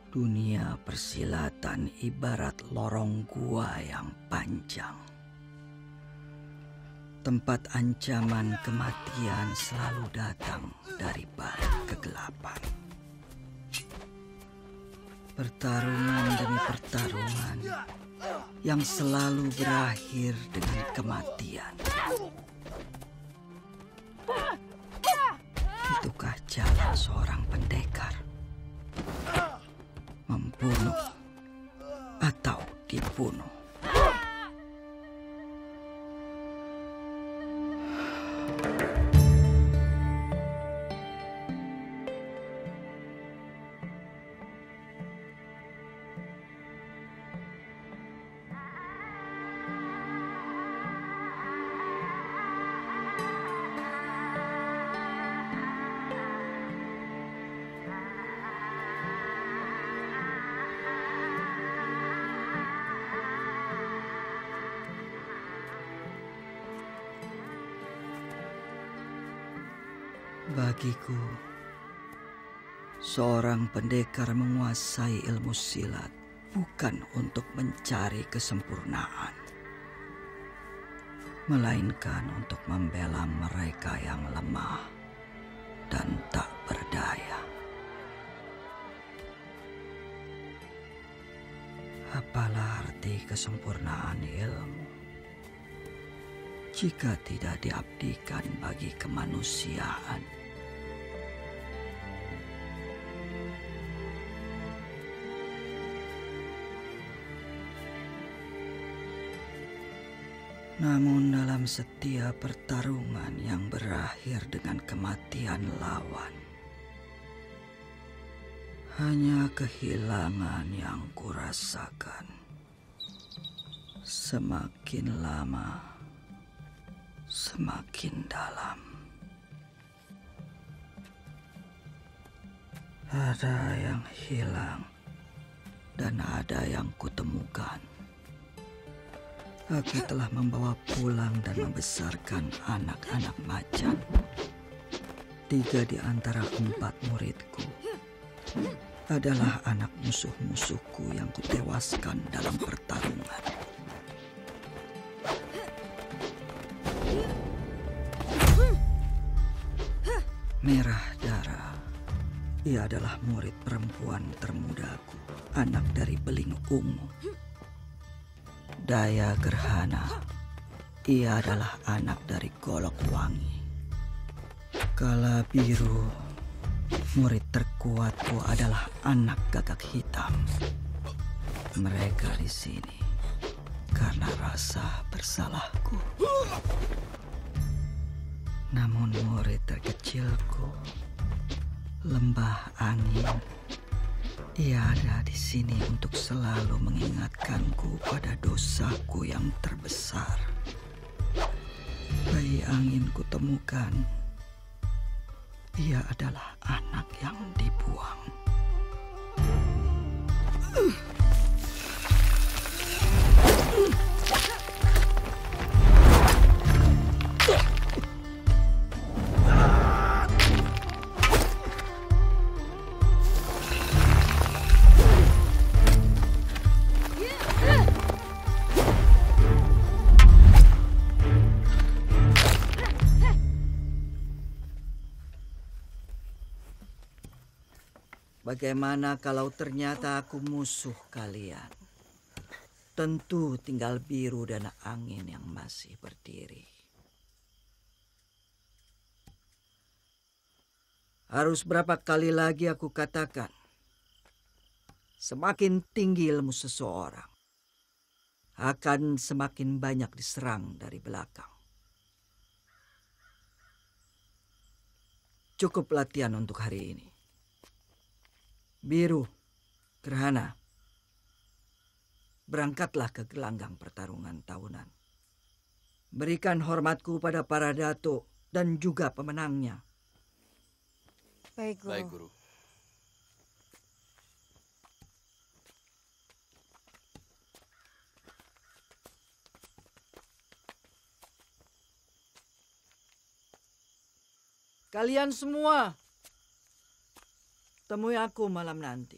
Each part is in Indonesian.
Dunia persilatan ibarat lorong gua yang panjang. Tempat ancaman kematian selalu datang dari balik kegelapan. Pertarungan demi pertarungan yang selalu berakhir dengan kematian. Itukah jalan seorang pendekar? Membunuh atau dibunuh? Bagiku, seorang pendekar menguasai ilmu silat bukan untuk mencari kesempurnaan, melainkan untuk membela mereka yang lemah dan tak berdaya. Apalah arti kesempurnaan ilmu jika tidak diabdikan bagi kemanusiaan? Namun dalam setiap pertarungan yang berakhir dengan kematian lawan, hanya kehilangan yang kurasakan. Semakin lama, semakin dalam. Ada yang hilang dan ada yang kutemukan. Aku telah membawa pulang dan membesarkan anak-anak macan. 3 di antara 4 muridku adalah anak musuh-musuhku yang kutewaskan dalam pertarungan. Merah Dara, ia adalah murid perempuan termudaku, anak dari Beling Ungu. Daya Gerhana, ia adalah anak dari Golok Wangi. Kala Biru, murid terkuatku adalah anak Gagak Hitam. Mereka di sini karena rasa bersalahku. Namun murid terkecilku, Lembah Angin, ia ada di sini untuk selalu mengingatkanku pada dosaku yang terbesar. Bayi Angin kutemukan, ia adalah anak yang dibuang. Bagaimana kalau ternyata aku musuh kalian? Tentu tinggal Biru dan Angin yang masih berdiri. Harus berapa kali lagi aku katakan? Semakin tinggi ilmu seseorang, akan semakin banyak diserang dari belakang. Cukup latihan untuk hari ini. Biru, Gerhana, berangkatlah ke gelanggang pertarungan tahunan. Berikan hormatku pada para datuk dan juga pemenangnya. Baik, Guru. Baik, Guru. Kalian semua, temui aku malam nanti.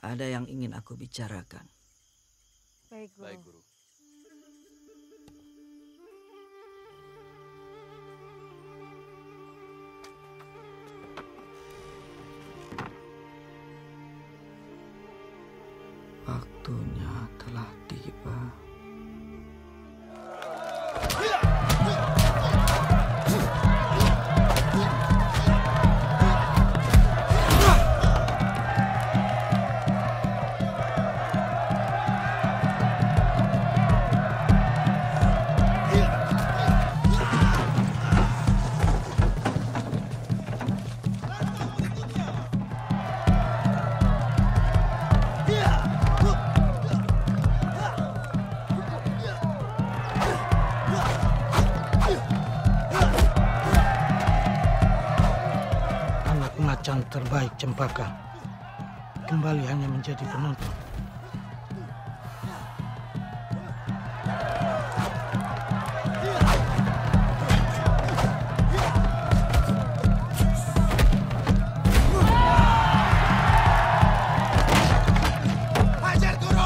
Ada yang ingin aku bicarakan. Baik, Guru. Baik, Guru. Waktunya telah tiba. Macan terbaik Cempaka kembali hanya menjadi penonton. Hajar, Guru!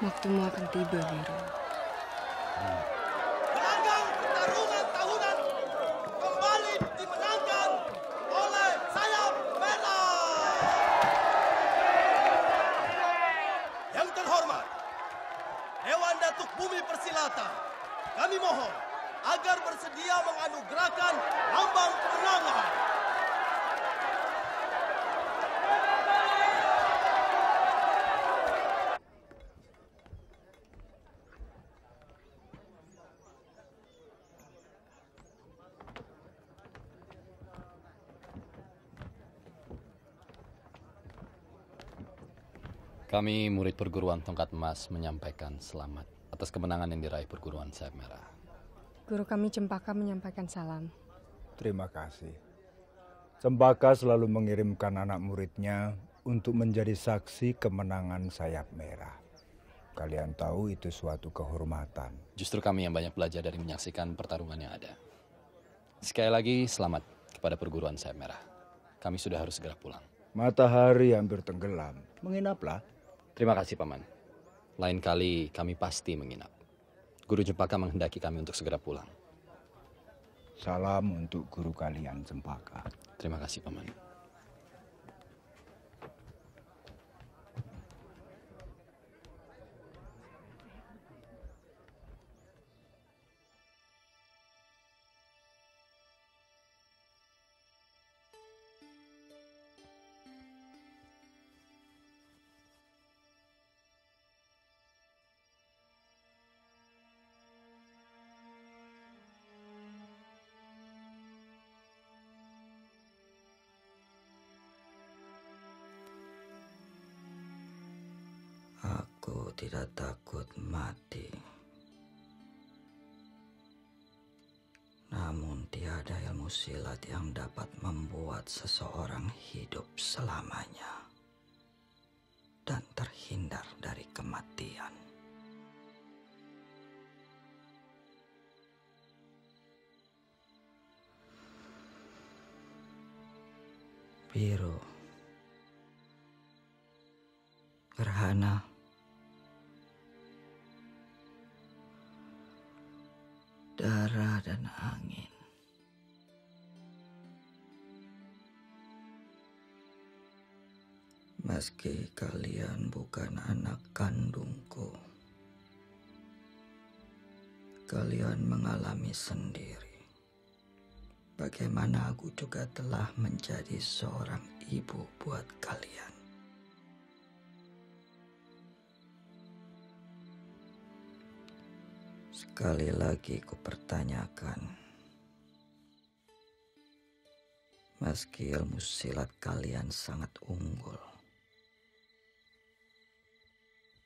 Waktumu akan tiba, Biru. Gelanggang pertarungan tahunan kembali dimenangkan oleh Sayap Merah. Yang terhormat, Dewan Datuk Bumi Persilatan, kami mohon agar bersedia menganugerahkan lambang kemenangan. Kami murid perguruan tongkat emas menyampaikan selamat atas kemenangan yang diraih perguruan Sayap Merah. Guru kami Cempaka menyampaikan salam. Terima kasih. Cempaka selalu mengirimkan anak muridnya untuk menjadi saksi kemenangan Sayap Merah. Kalian tahu itu suatu kehormatan. Justru kami yang banyak belajar dari menyaksikan pertarungan yang ada. Sekali lagi selamat kepada perguruan Sayap Merah. Kami sudah harus segera pulang. Matahari hampir tenggelam. Menginaplah. Terima kasih, Paman. Lain kali kami pasti menginap. Guru Cempaka menghendaki kami untuk segera pulang. Salam untuk guru kalian, Cempaka. Terima kasih, Paman. Aku tidak takut mati. Namun tiada ilmu silat yang dapat membuat seseorang hidup selamanya dan terhindar dari kematian. Biru, gerhana, darah dan angin. Meski kalian bukan anak kandungku, kalian mengalami sendiri bagaimana aku juga telah menjadi seorang ibu buat kalian. Sekali lagi kupertanyakan, meski ilmu silat kalian sangat unggul,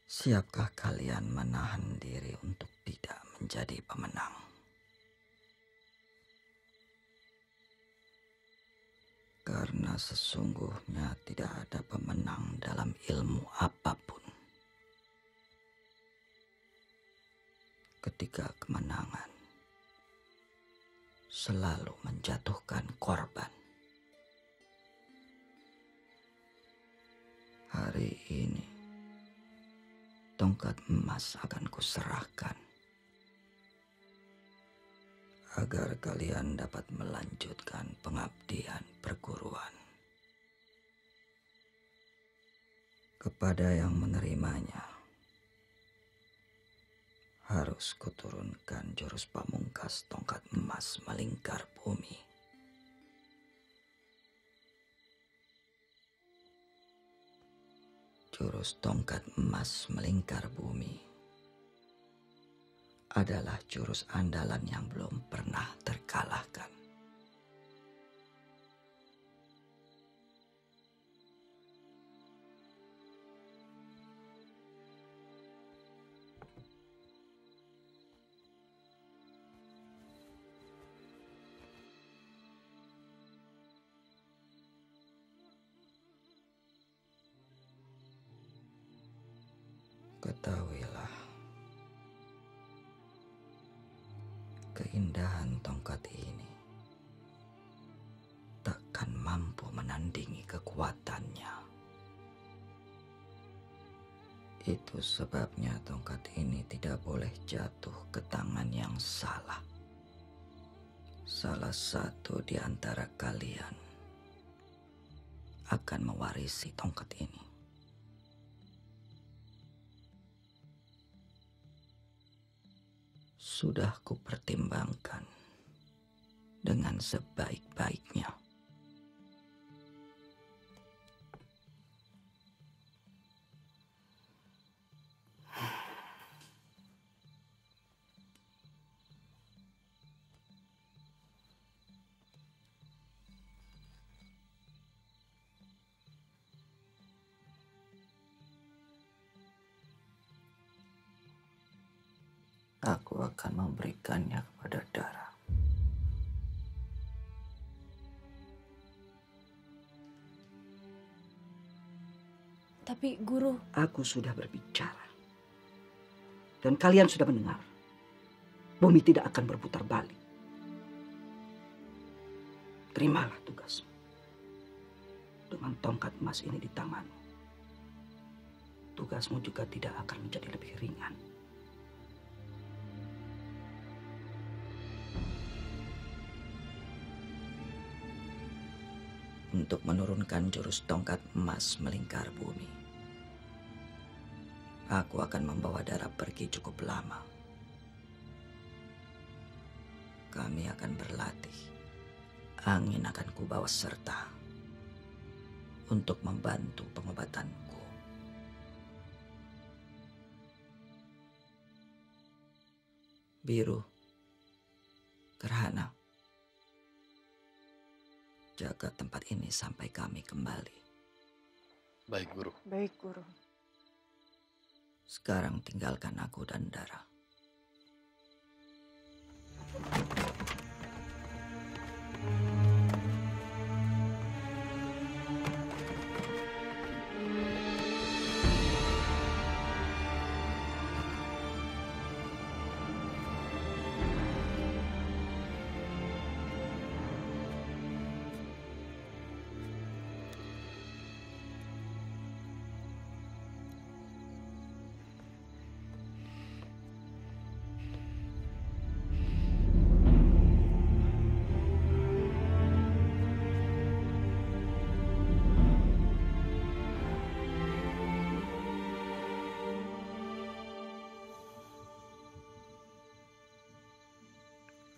siapkah kalian menahan diri untuk tidak menjadi pemenang? Karena sesungguhnya tidak ada pemenang dalam ilmu apapun ketika kemenangan selalu menjatuhkan korban. Hari ini tongkat emas akan kuserahkan agar kalian dapat melanjutkan pengabdian perguruan. Kepada yang menerimanya, harus kuturunkan jurus pamungkas tongkat emas melingkar bumi. Jurus tongkat emas melingkar bumi adalah jurus andalan yang belum pernah terkalahkan. Ketahuilah, keindahan tongkat ini takkan mampu menandingi kekuatannya. Itu sebabnya tongkat ini tidak boleh jatuh ke tangan yang salah. Salah satu di antara kalian akan mewarisi tongkat ini. Sudah kupertimbangkan dengan sebaik-baiknya. Aku akan memberikannya kepada Dara. Tapi Guru... Aku sudah berbicara. Dan kalian sudah mendengar. Bumi tidak akan berputar balik. Terimalah tugasmu. Dengan tongkat emas ini di tanganmu, tugasmu juga tidak akan menjadi lebih ringan. Untuk menurunkan jurus tongkat emas melingkar bumi, aku akan membawa Dara pergi cukup lama. Kami akan berlatih. Angin akan kubawa serta untuk membantu pengobatanku. Biru, gerhana, jaga tempat ini sampai kami kembali. Baik, Guru. Baik, Guru. Sekarang tinggalkan aku dan Dara.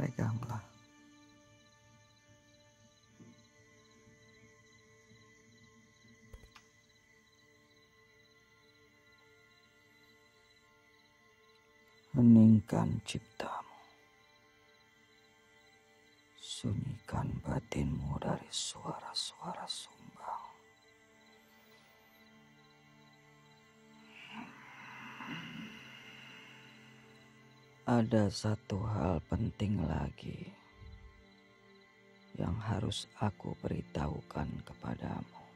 peganglah. Heningkan ciptamu. Sunyikan batinmu dari suara-suara sumbang. Ada satu hal penting lagi yang harus aku beritahukan kepadamu.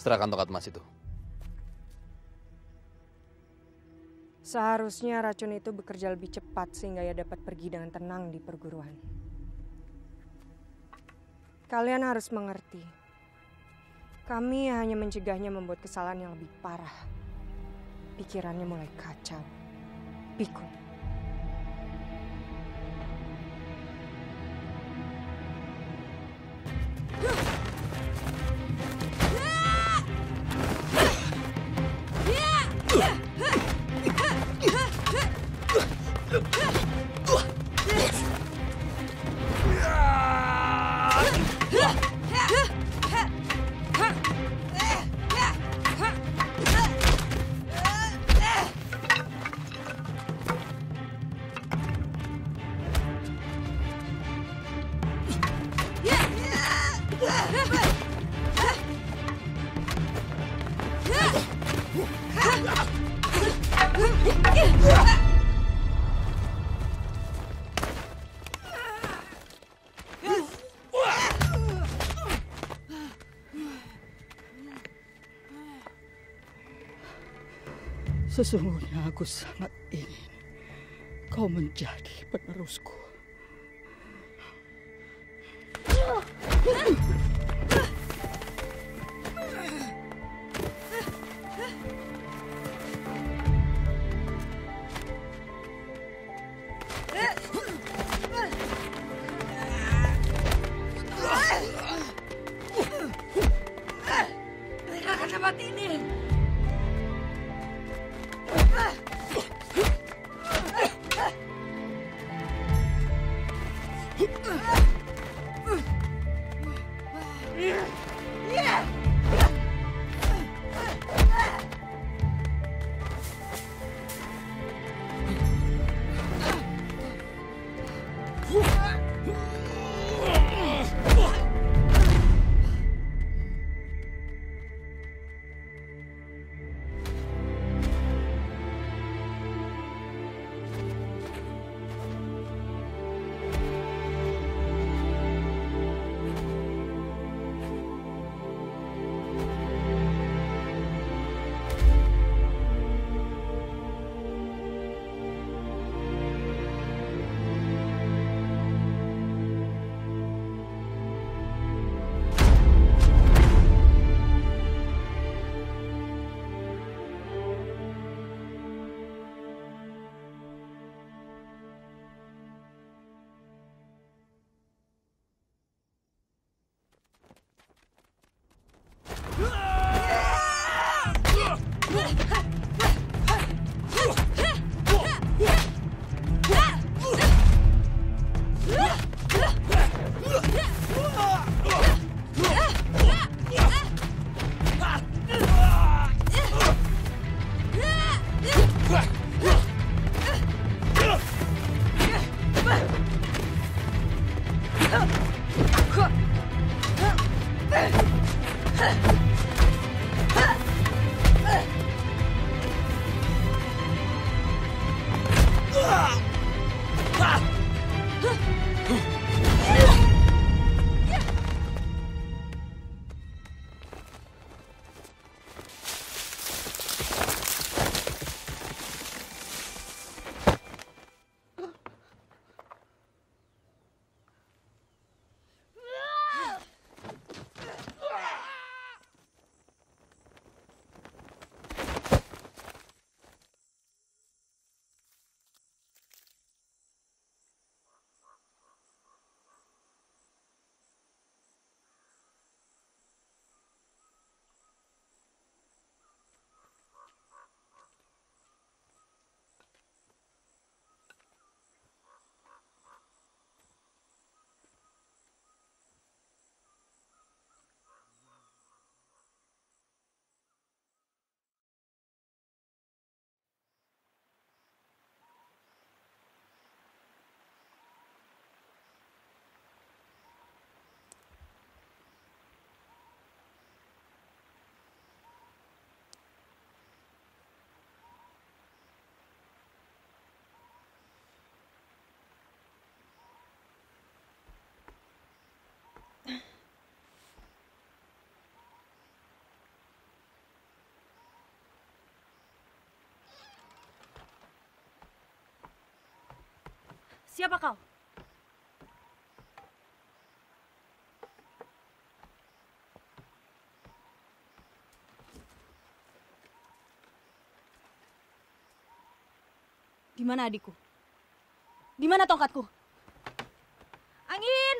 Serahkan tongkat emas itu. Seharusnya racun itu bekerja lebih cepat sehingga ia dapat pergi dengan tenang di perguruan. Kalian harus mengerti. Kami hanya mencegahnya membuat kesalahan yang lebih parah. Pikirannya mulai kacau. Pikun. Sesungguhnya aku sangat ingin kau menjadi penerusku. Tinggalkan tempat ini. Siapa kau? Di mana adikku? Di mana tongkatku? Angin!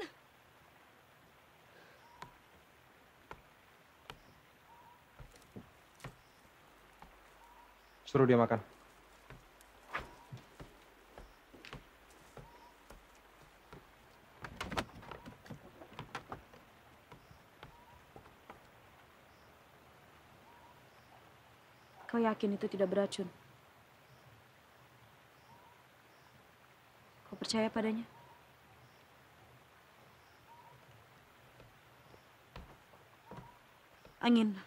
Suruh dia makan. Kau yakin itu tidak beracun? Kau percaya padanya? Angin,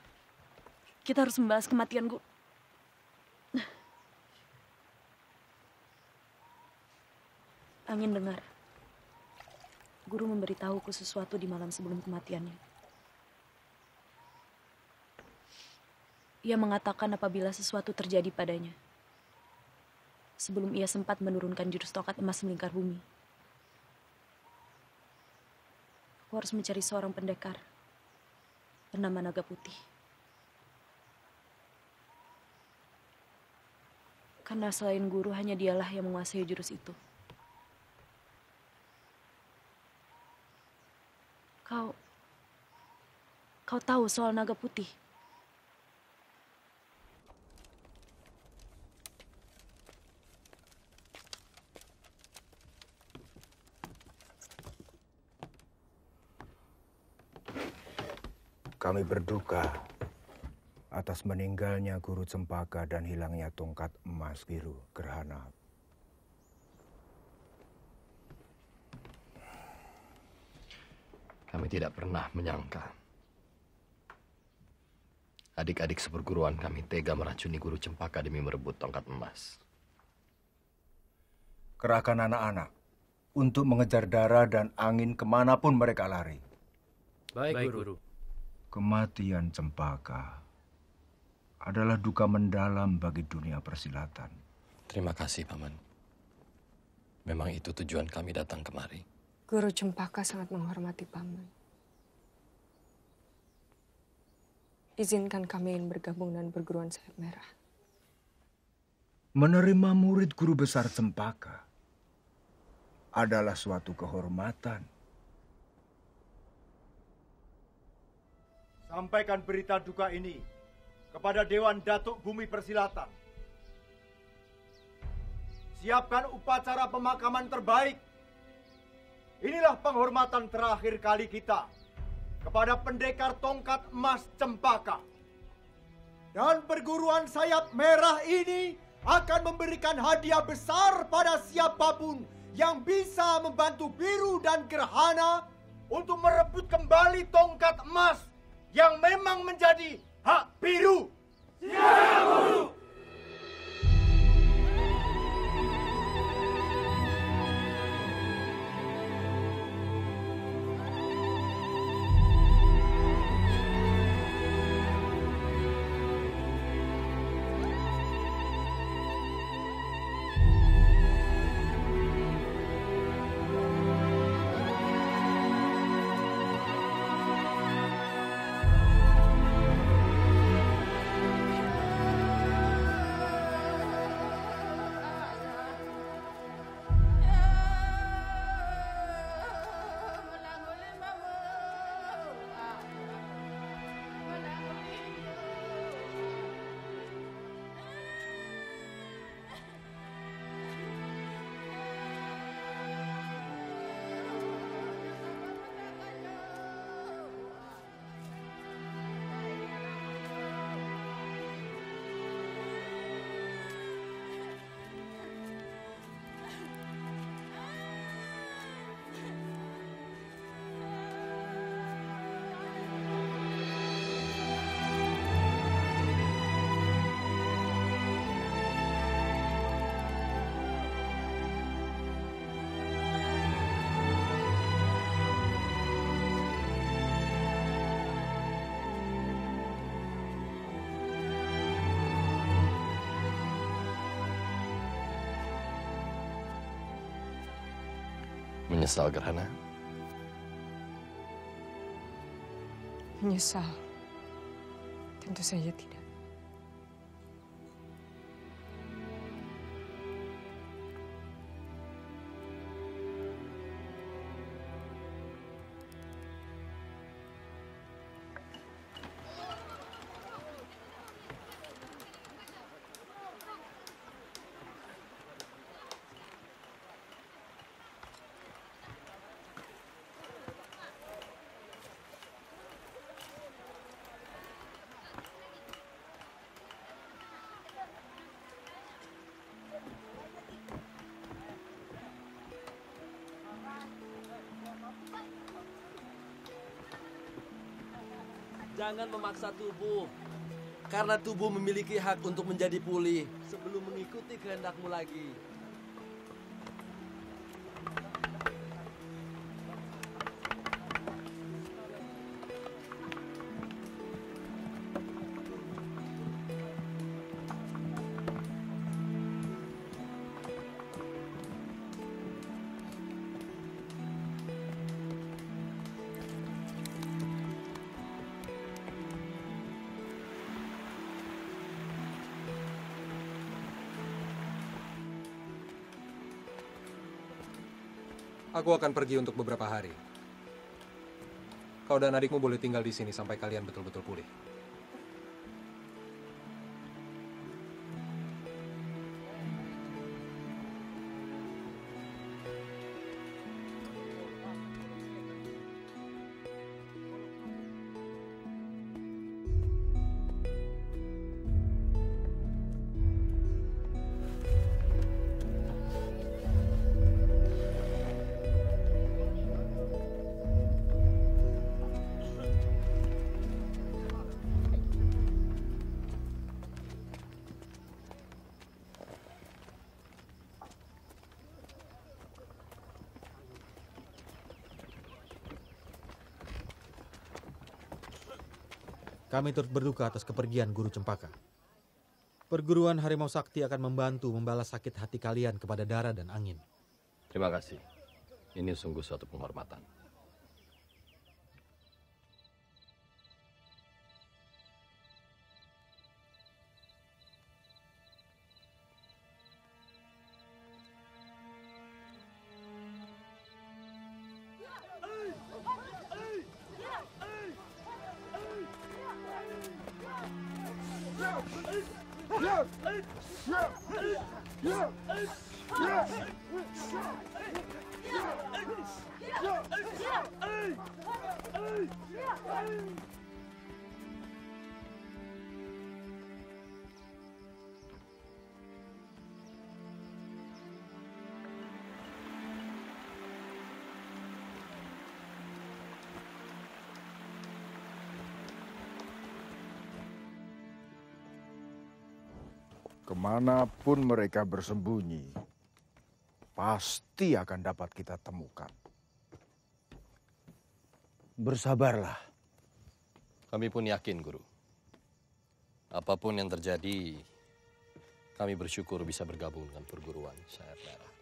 kita harus membalas kematian Guru. Angin, dengar. Guru memberitahuku sesuatu di malam sebelum kematiannya. Ia mengatakan apabila sesuatu terjadi padanya, sebelum ia sempat menurunkan jurus tongkat emas melingkar bumi, aku harus mencari seorang pendekar bernama Naga Putih. Karena selain guru, hanya dialah yang menguasai jurus itu. Kau tahu soal Naga Putih? Kami berduka atas meninggalnya Guru Cempaka dan hilangnya tongkat emas biru gerhana. Kami tidak pernah menyangka adik-adik seperguruan kami tega meracuni Guru Cempaka demi merebut tongkat emas. Kerahkan anak-anak untuk mengejar darah dan angin kemanapun mereka lari. Baik, Guru. Kematian Cempaka adalah duka mendalam bagi dunia persilatan. Terima kasih, Paman. Memang itu tujuan kami datang kemari. Guru Cempaka sangat menghormati Paman. Izinkan kami ingin bergabung dengan perguruan Sayap Merah. Menerima murid guru besar Cempaka adalah suatu kehormatan. Sampaikan berita duka ini kepada Dewan Datuk Bumi Persilatan. Siapkan upacara pemakaman terbaik. Inilah penghormatan terakhir kali kita kepada pendekar tongkat emas Cempaka. Dan perguruan Sayap Merah ini akan memberikan hadiah besar pada siapapun yang bisa membantu Biru dan Gerhana untuk merebut kembali tongkat emas yang memang menjadi hak biru. Siap, Guru! Menyesal, Gerhana? Menyesal? Tentu saja tidak. Jangan memaksa tubuh, karena tubuh memiliki hak untuk menjadi pulih sebelum mengikuti kehendakmu lagi. Aku akan pergi untuk beberapa hari. Kau dan adikmu boleh tinggal di sini sampai kalian betul-betul pulih. Kami turut berduka atas kepergian Guru Cempaka. Perguruan Harimau Sakti akan membantu membalas sakit hati kalian kepada Dara dan Angin. Terima kasih. Ini sungguh suatu penghormatan. Kemanapun mereka bersembunyi, pasti akan dapat kita temukan. Bersabarlah. Kami pun yakin, Guru. Apapun yang terjadi, kami bersyukur bisa bergabung dengan perguruan Sayap Merah.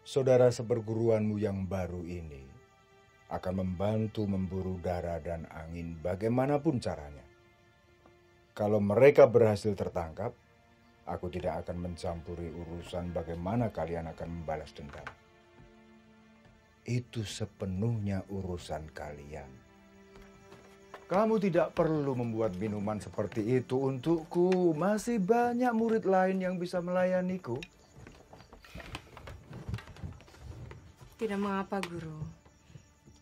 Saudara seperguruanmu yang baru ini akan membantu memburu dara dan angin bagaimanapun caranya. Kalau mereka berhasil tertangkap, aku tidak akan mencampuri urusan bagaimana kalian akan membalas dendam. Itu sepenuhnya urusan kalian. Kamu tidak perlu membuat minuman seperti itu untukku. Masih banyak murid lain yang bisa melayaniku. Tidak mengapa, Guru.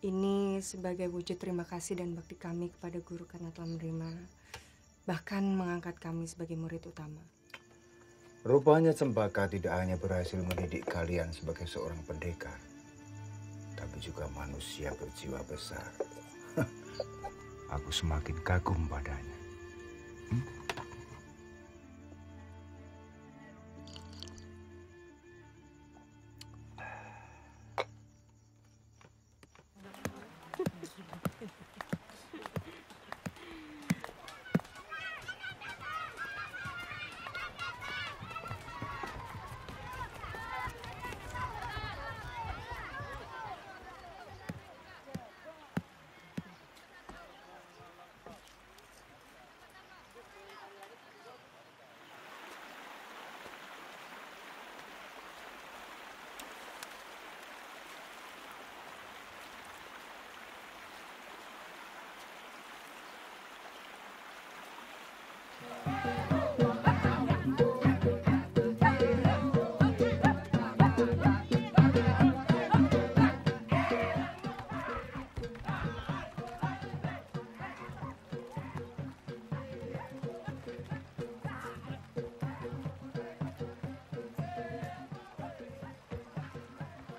Ini sebagai wujud terima kasih dan bakti kami kepada Guru karena telah menerima, bahkan mengangkat kami sebagai murid utama. Rupanya Cempaka tidak hanya berhasil mendidik kalian sebagai seorang pendekar, tapi juga manusia berjiwa besar. Aku semakin kagum padanya.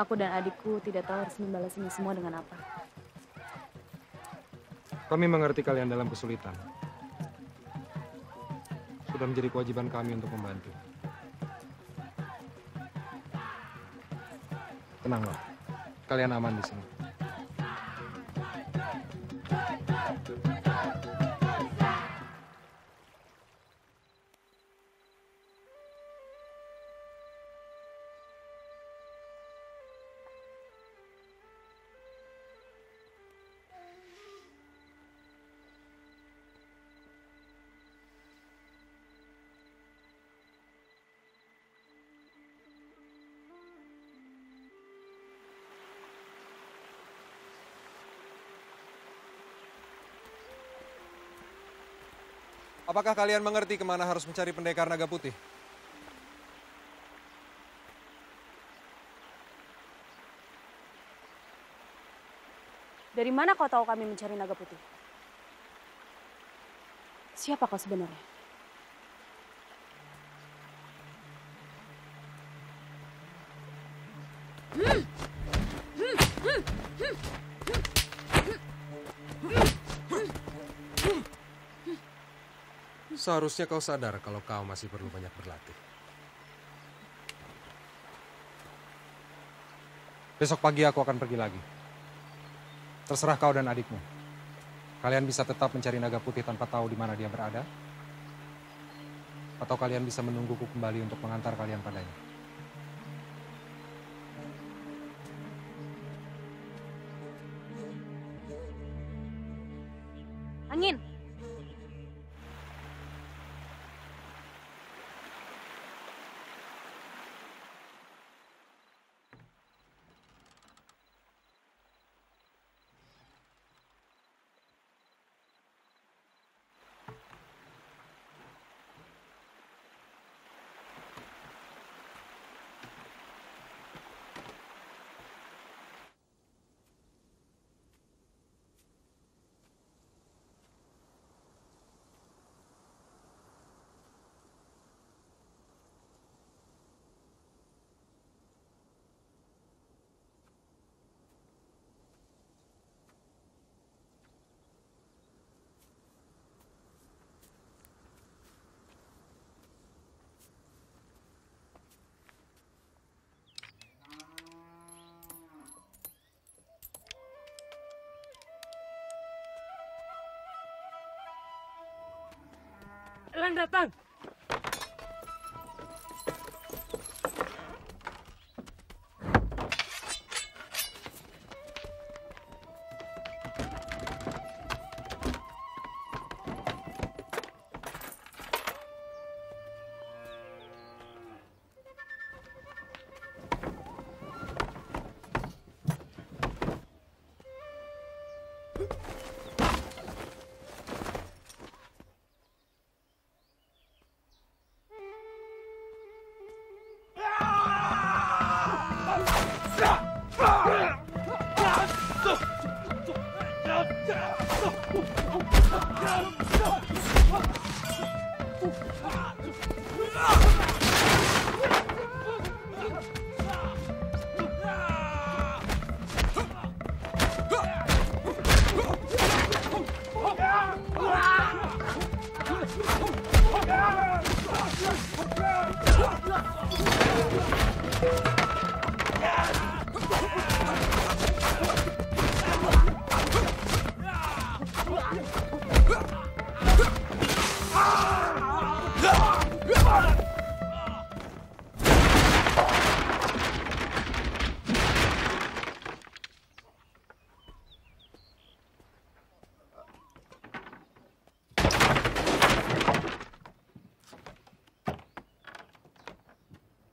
Aku dan adikku tidak tahu harus membalas ini semua dengan apa. Kami mengerti kalian dalam kesulitan. Sudah menjadi kewajiban kami untuk membantu. Tenanglah, kalian aman di sini. Apakah kalian mengerti kemana harus mencari pendekar naga putih? Dari mana kau tahu kami mencari naga putih? Siapa kau sebenarnya? Seharusnya kau sadar kalau kau masih perlu banyak berlatih. Besok pagi aku akan pergi lagi. Terserah kau dan adikmu. Kalian bisa tetap mencari naga putih tanpa tahu di mana dia berada. Atau kalian bisa menungguku kembali untuk mengantar kalian padanya. Angin! Elang datang.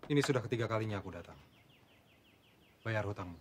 Ini sudah ketiga kalinya aku datang. Bayar hutangmu.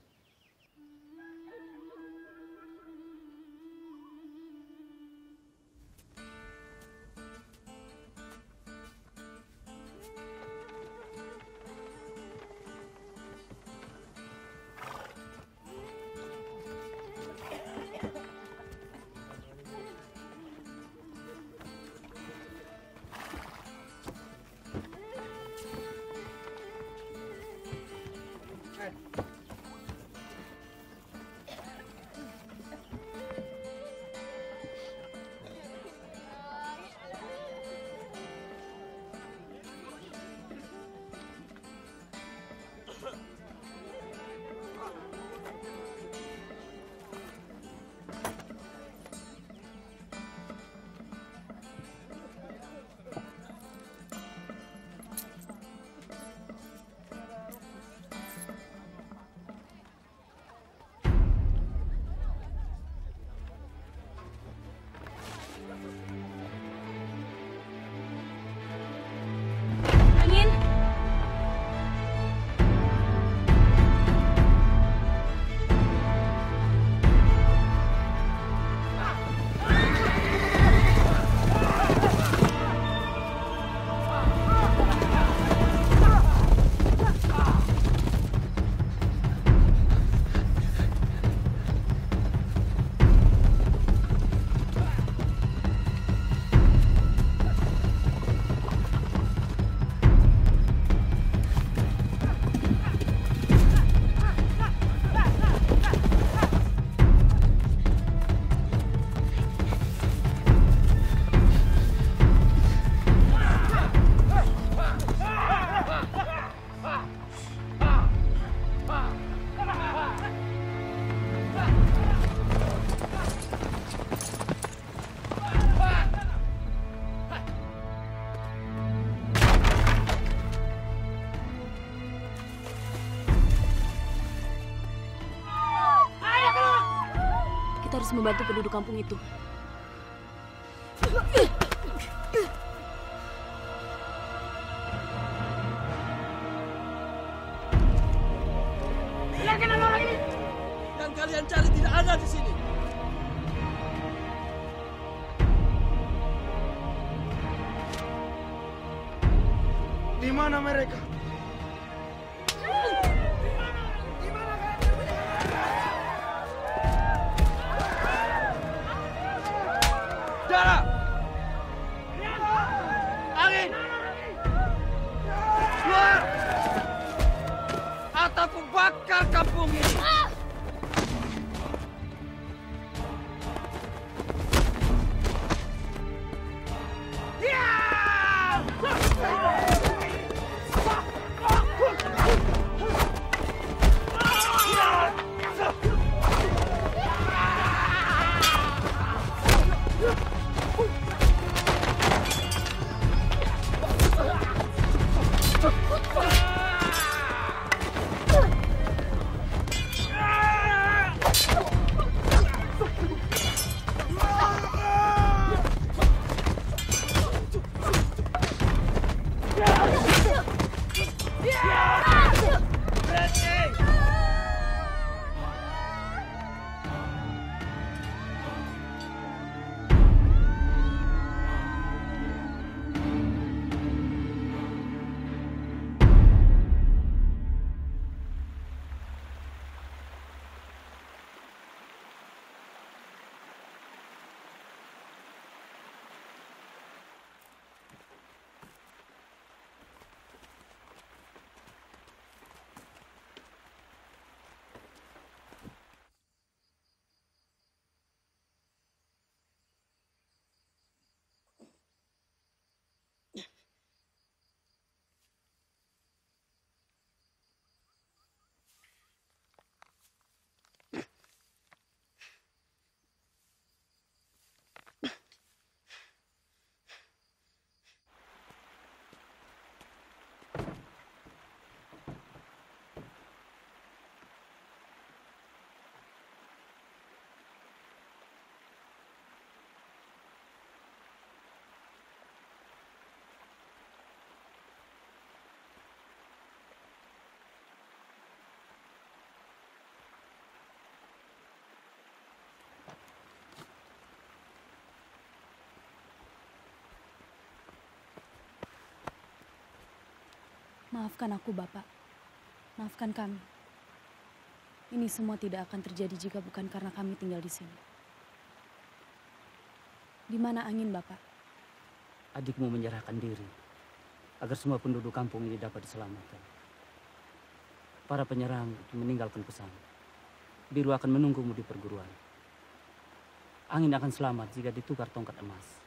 Kita harus membantu penduduk kampung itu. Hilangkan orang ini! Yang kalian cari tidak ada di sini. Di mana mereka? Darah! Angin! Keluar! Atau aku bakar kampung ini! Maafkan aku, Bapak. Maafkan kami. Ini semua tidak akan terjadi jika bukan karena kami tinggal di sini. Di mana angin, Bapak? Adikmu menyerahkan diri agar semua penduduk kampung ini dapat diselamatkan. Para penyerang meninggalkan pesan. Biru akan menunggumu di perguruan. Angin akan selamat jika ditukar tongkat emas.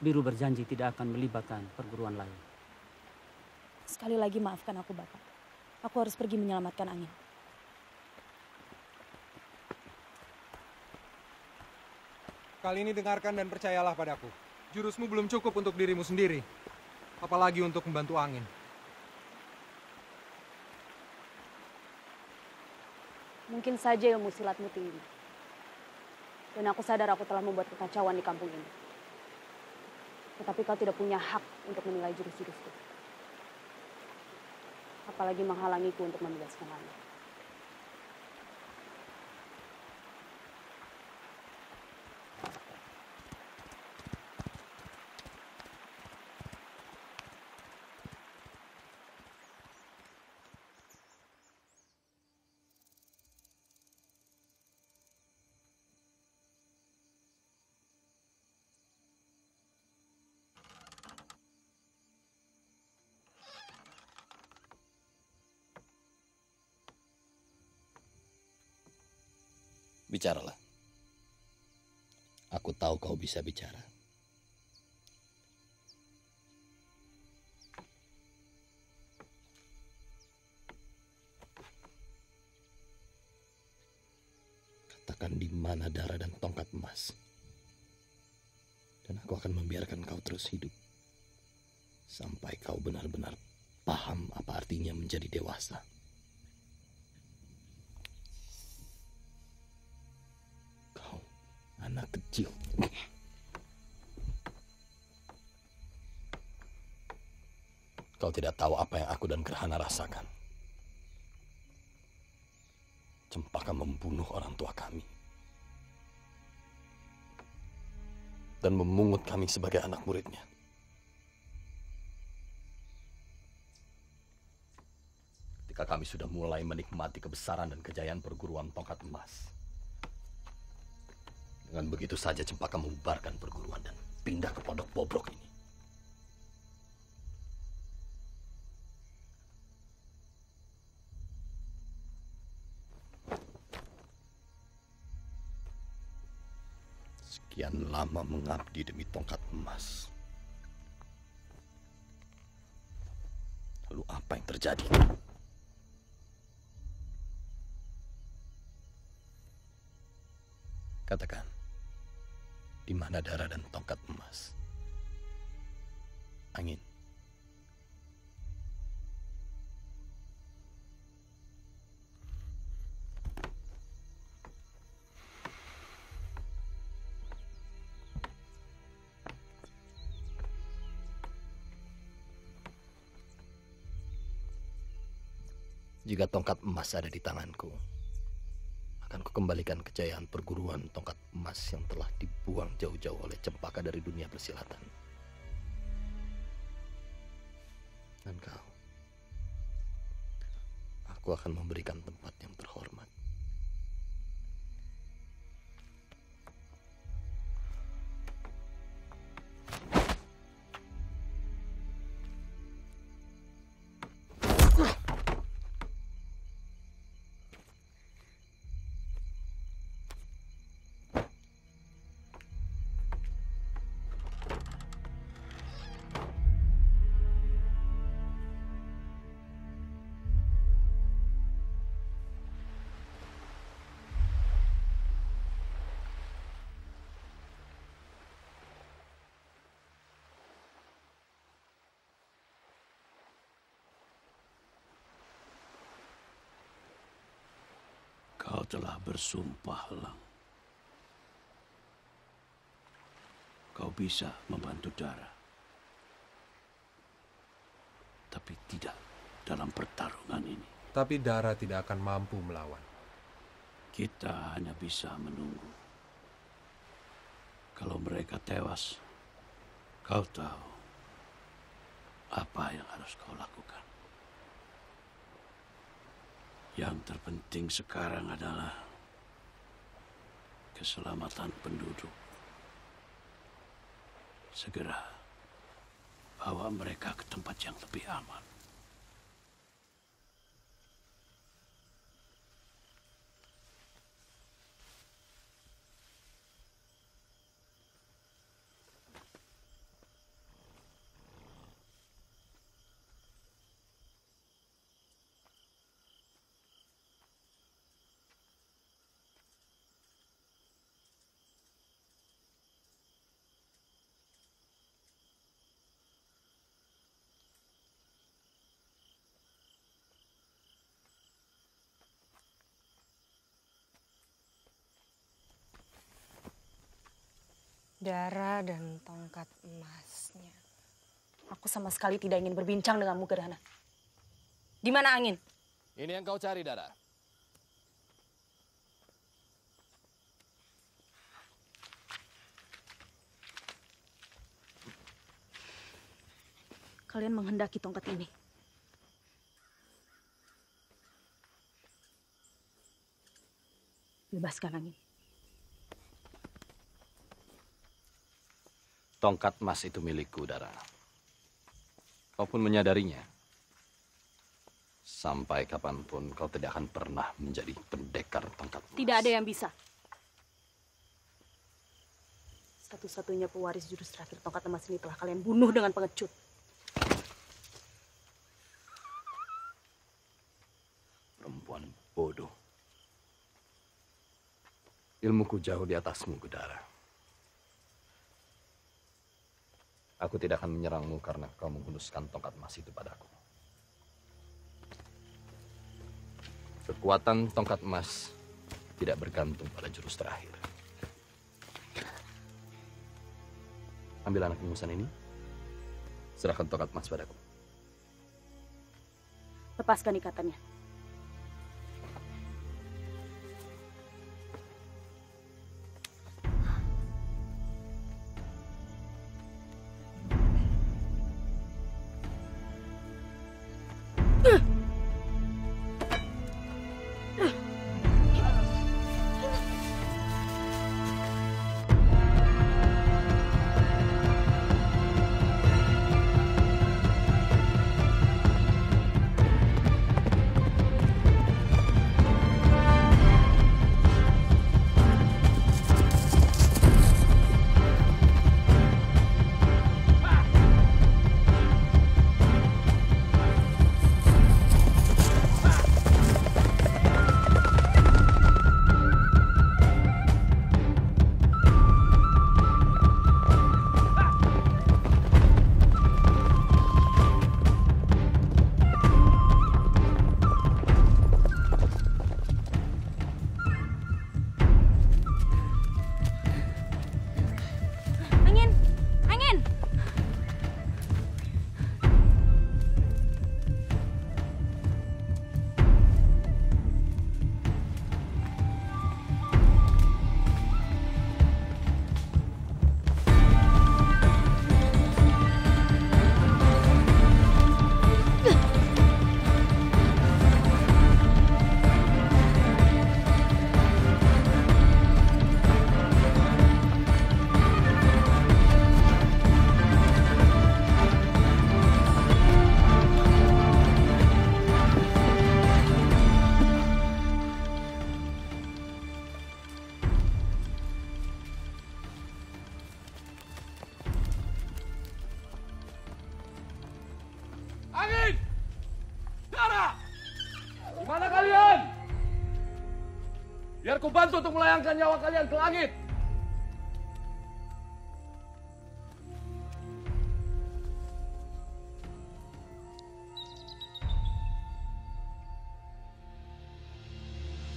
Biru berjanji tidak akan melibatkan perguruan lain. Sekali lagi maafkan aku, Bapak. Aku harus pergi menyelamatkan angin. Kali ini dengarkan dan percayalah padaku. Jurusmu belum cukup untuk dirimu sendiri. Apalagi untuk membantu angin. Mungkin saja ilmu silatmu tinggi. Dan aku sadar aku telah membuat kekacauan di kampung ini. Tetapi kau tidak punya hak untuk menilai jurus-jurusku. Apalagi menghalangiku untuk membebaskan angin. Bicaralah. Aku tahu kau bisa bicara. Katakan di mana darah dan tongkat emas. Dan aku akan membiarkan kau terus hidup. Sampai kau benar-benar paham apa artinya menjadi dewasa. Anak kecil. Kau tidak tahu apa yang aku dan Gerhana rasakan. Cempaka membunuh orang tua kami. Dan memungut kami sebagai anak muridnya. Ketika kami sudah mulai menikmati kebesaran dan kejayaan perguruan tongkat emas. Dengan begitu saja Cempaka membubarkan perguruan dan pindah ke pondok bobrok ini. Sekian lama mengabdi demi tongkat emas. Lalu apa yang terjadi? Katakan. Di mana darah dan tongkat emas? Angin. Jika tongkat emas ada di tanganku, akan kukembalikan kejayaan perguruan tongkat emas yang telah dibuang jauh-jauh oleh Cempaka dari dunia persilatan. Dan kau, aku akan memberikan tempat yang terhormat. Kau telah bersumpah, Lang. Kau bisa membantu Dara. Tapi tidak dalam pertarungan ini. Tapi Dara tidak akan mampu melawan. Kita hanya bisa menunggu. Kalau mereka tewas, kau tahu apa yang harus kau lakukan. Yang terpenting sekarang adalah keselamatan penduduk. Segera bawa mereka ke tempat yang lebih aman. Dara dan tongkat emasnya. Aku sama sekali tidak ingin berbincang denganmu, Gedana. Di mana angin? Ini yang kau cari, Dara. Kalian menghendaki tongkat ini. Bebaskan angin. Tongkat emas itu milikku, Dara. Kau pun menyadarinya. Sampai kapanpun kau tidak akan pernah menjadi pendekar tongkat emas. Tidak ada yang bisa. Satu-satunya pewaris jurus terakhir tongkat emas ini telah kalian bunuh dengan pengecut. Perempuan bodoh. Ilmuku jauh di atasmu, Gedara. Aku tidak akan menyerangmu karena kau menghunuskan tongkat emas itu padaku. Kekuatan tongkat emas tidak bergantung pada jurus terakhir. Ambil anak ingusan ini, serahkan tongkat emas padaku. Lepaskan ikatannya. Biar ku bantu untuk melayangkan nyawa kalian ke langit.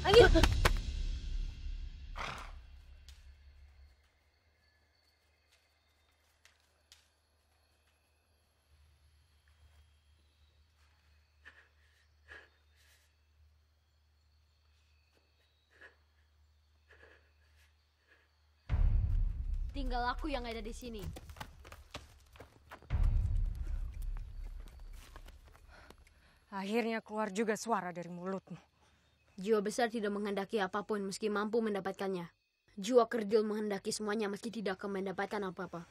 Angin! Tinggal aku yang ada di sini. Akhirnya keluar juga suara dari mulutmu. Jiwa besar tidak menghendaki apapun meski mampu mendapatkannya. Jiwa kerdil menghendaki semuanya meski tidak akan mendapatkan apa-apa.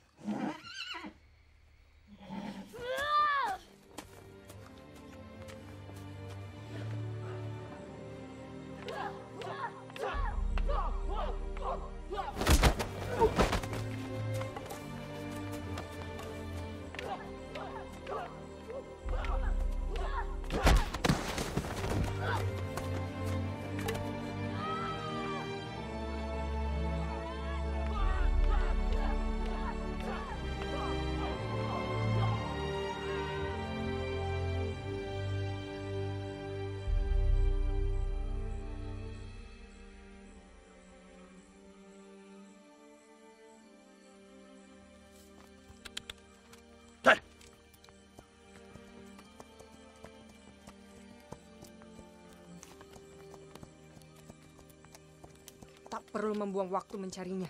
Tak perlu membuang waktu mencarinya.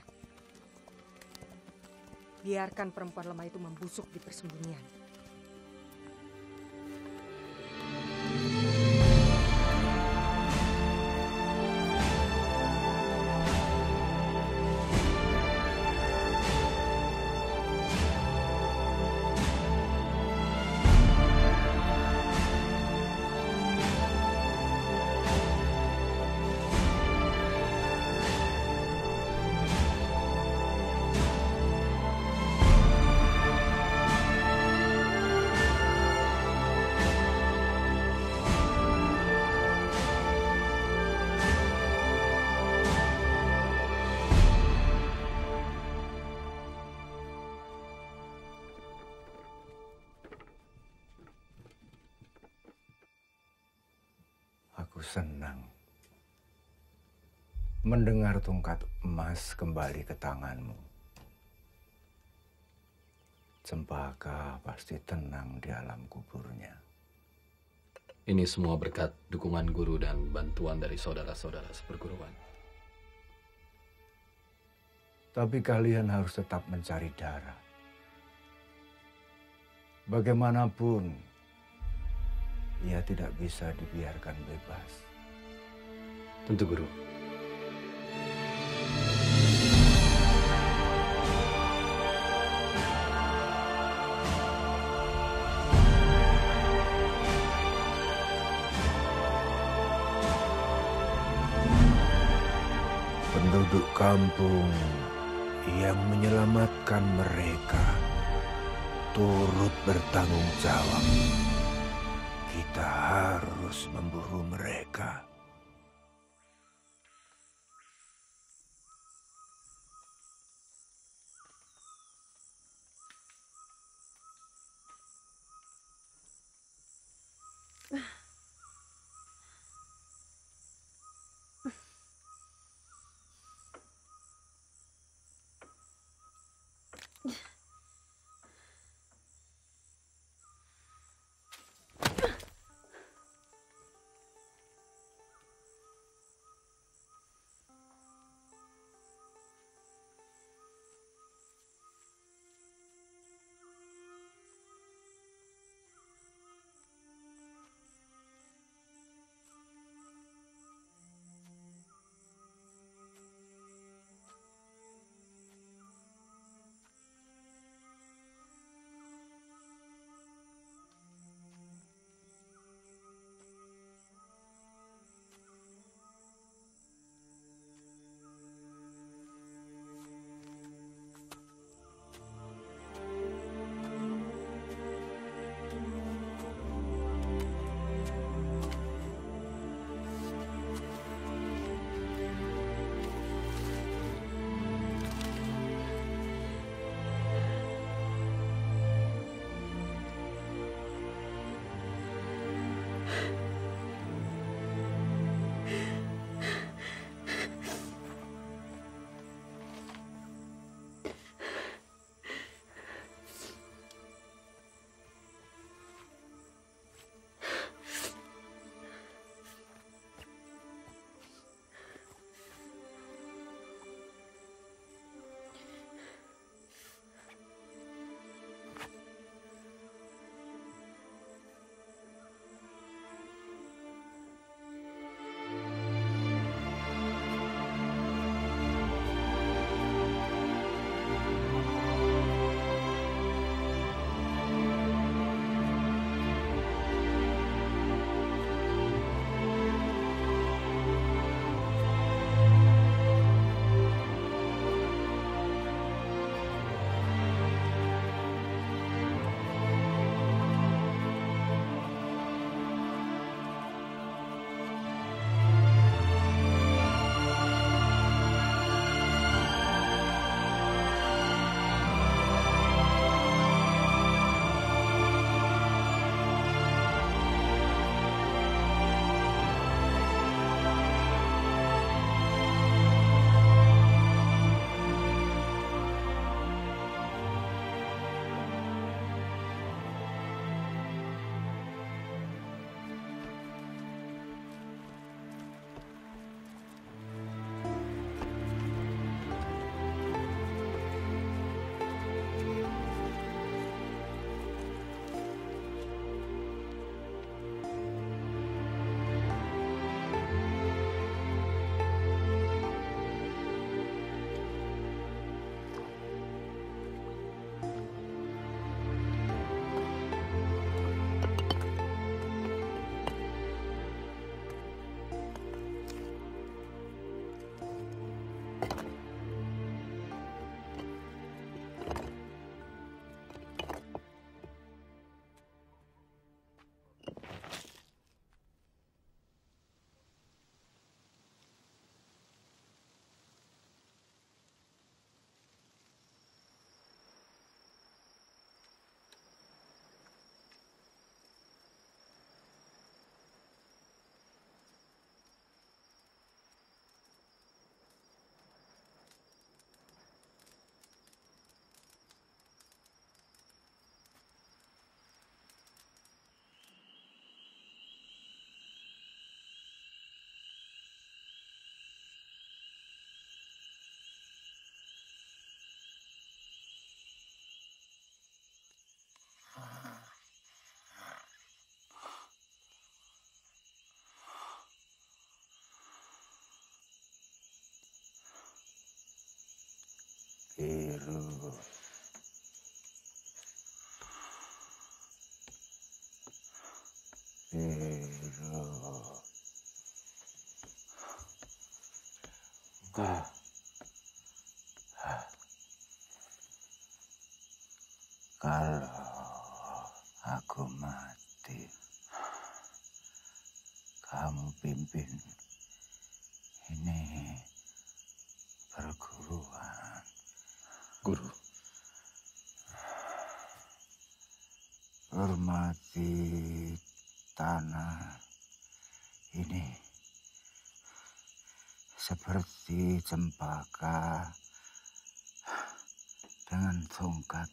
Biarkan perempuan lemah itu membusuk di persembunyian. Aku senang mendengar tongkat emas kembali ke tanganmu. Cempaka pasti tenang di alam kuburnya. Ini semua berkat dukungan guru dan bantuan dari saudara-saudara seperguruan. Tapi kalian harus tetap mencari Dara. Bagaimanapun, ia tidak bisa dibiarkan bebas. Tentu, Guru. Penduduk kampung yang menyelamatkan mereka turut bertanggung jawab. Kita harus memburu mereka. Biru. Biru. Guru. Kalau aku mati, kamu pimpin ini perguruan. Guru. Hormati tanah ini seperti cempaka dengan tongkat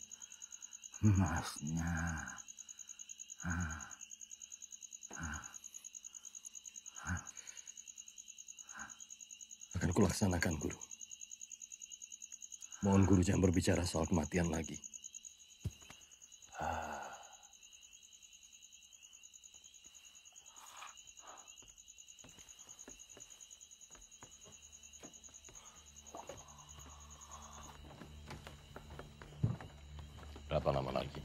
emasnya. Akan kulaksanakan, Guru. Mohon Guru jangan berbicara soal kematian lagi. Berapa lama lagi?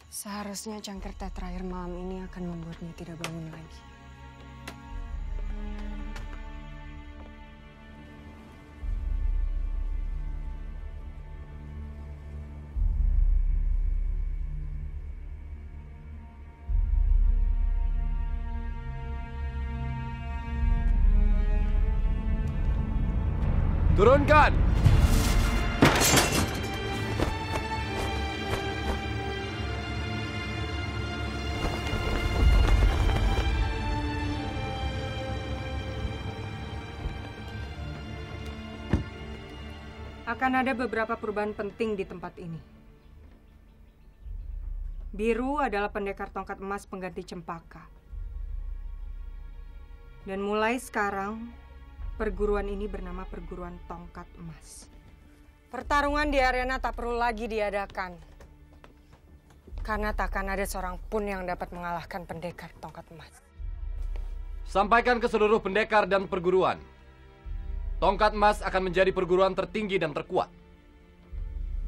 Seharusnya cangkir teh terakhir malam ini akan membuatnya tidak bangun lagi. Turunkan! Akan ada beberapa perubahan penting di tempat ini. Biru adalah pendekar tongkat emas pengganti cempaka. Dan mulai sekarang, perguruan ini bernama Perguruan Tongkat Emas. Pertarungan di arena tak perlu lagi diadakan. Karena takkan ada seorang pun yang dapat mengalahkan pendekar tongkat emas. Sampaikan ke seluruh pendekar dan perguruan. Tongkat emas akan menjadi perguruan tertinggi dan terkuat.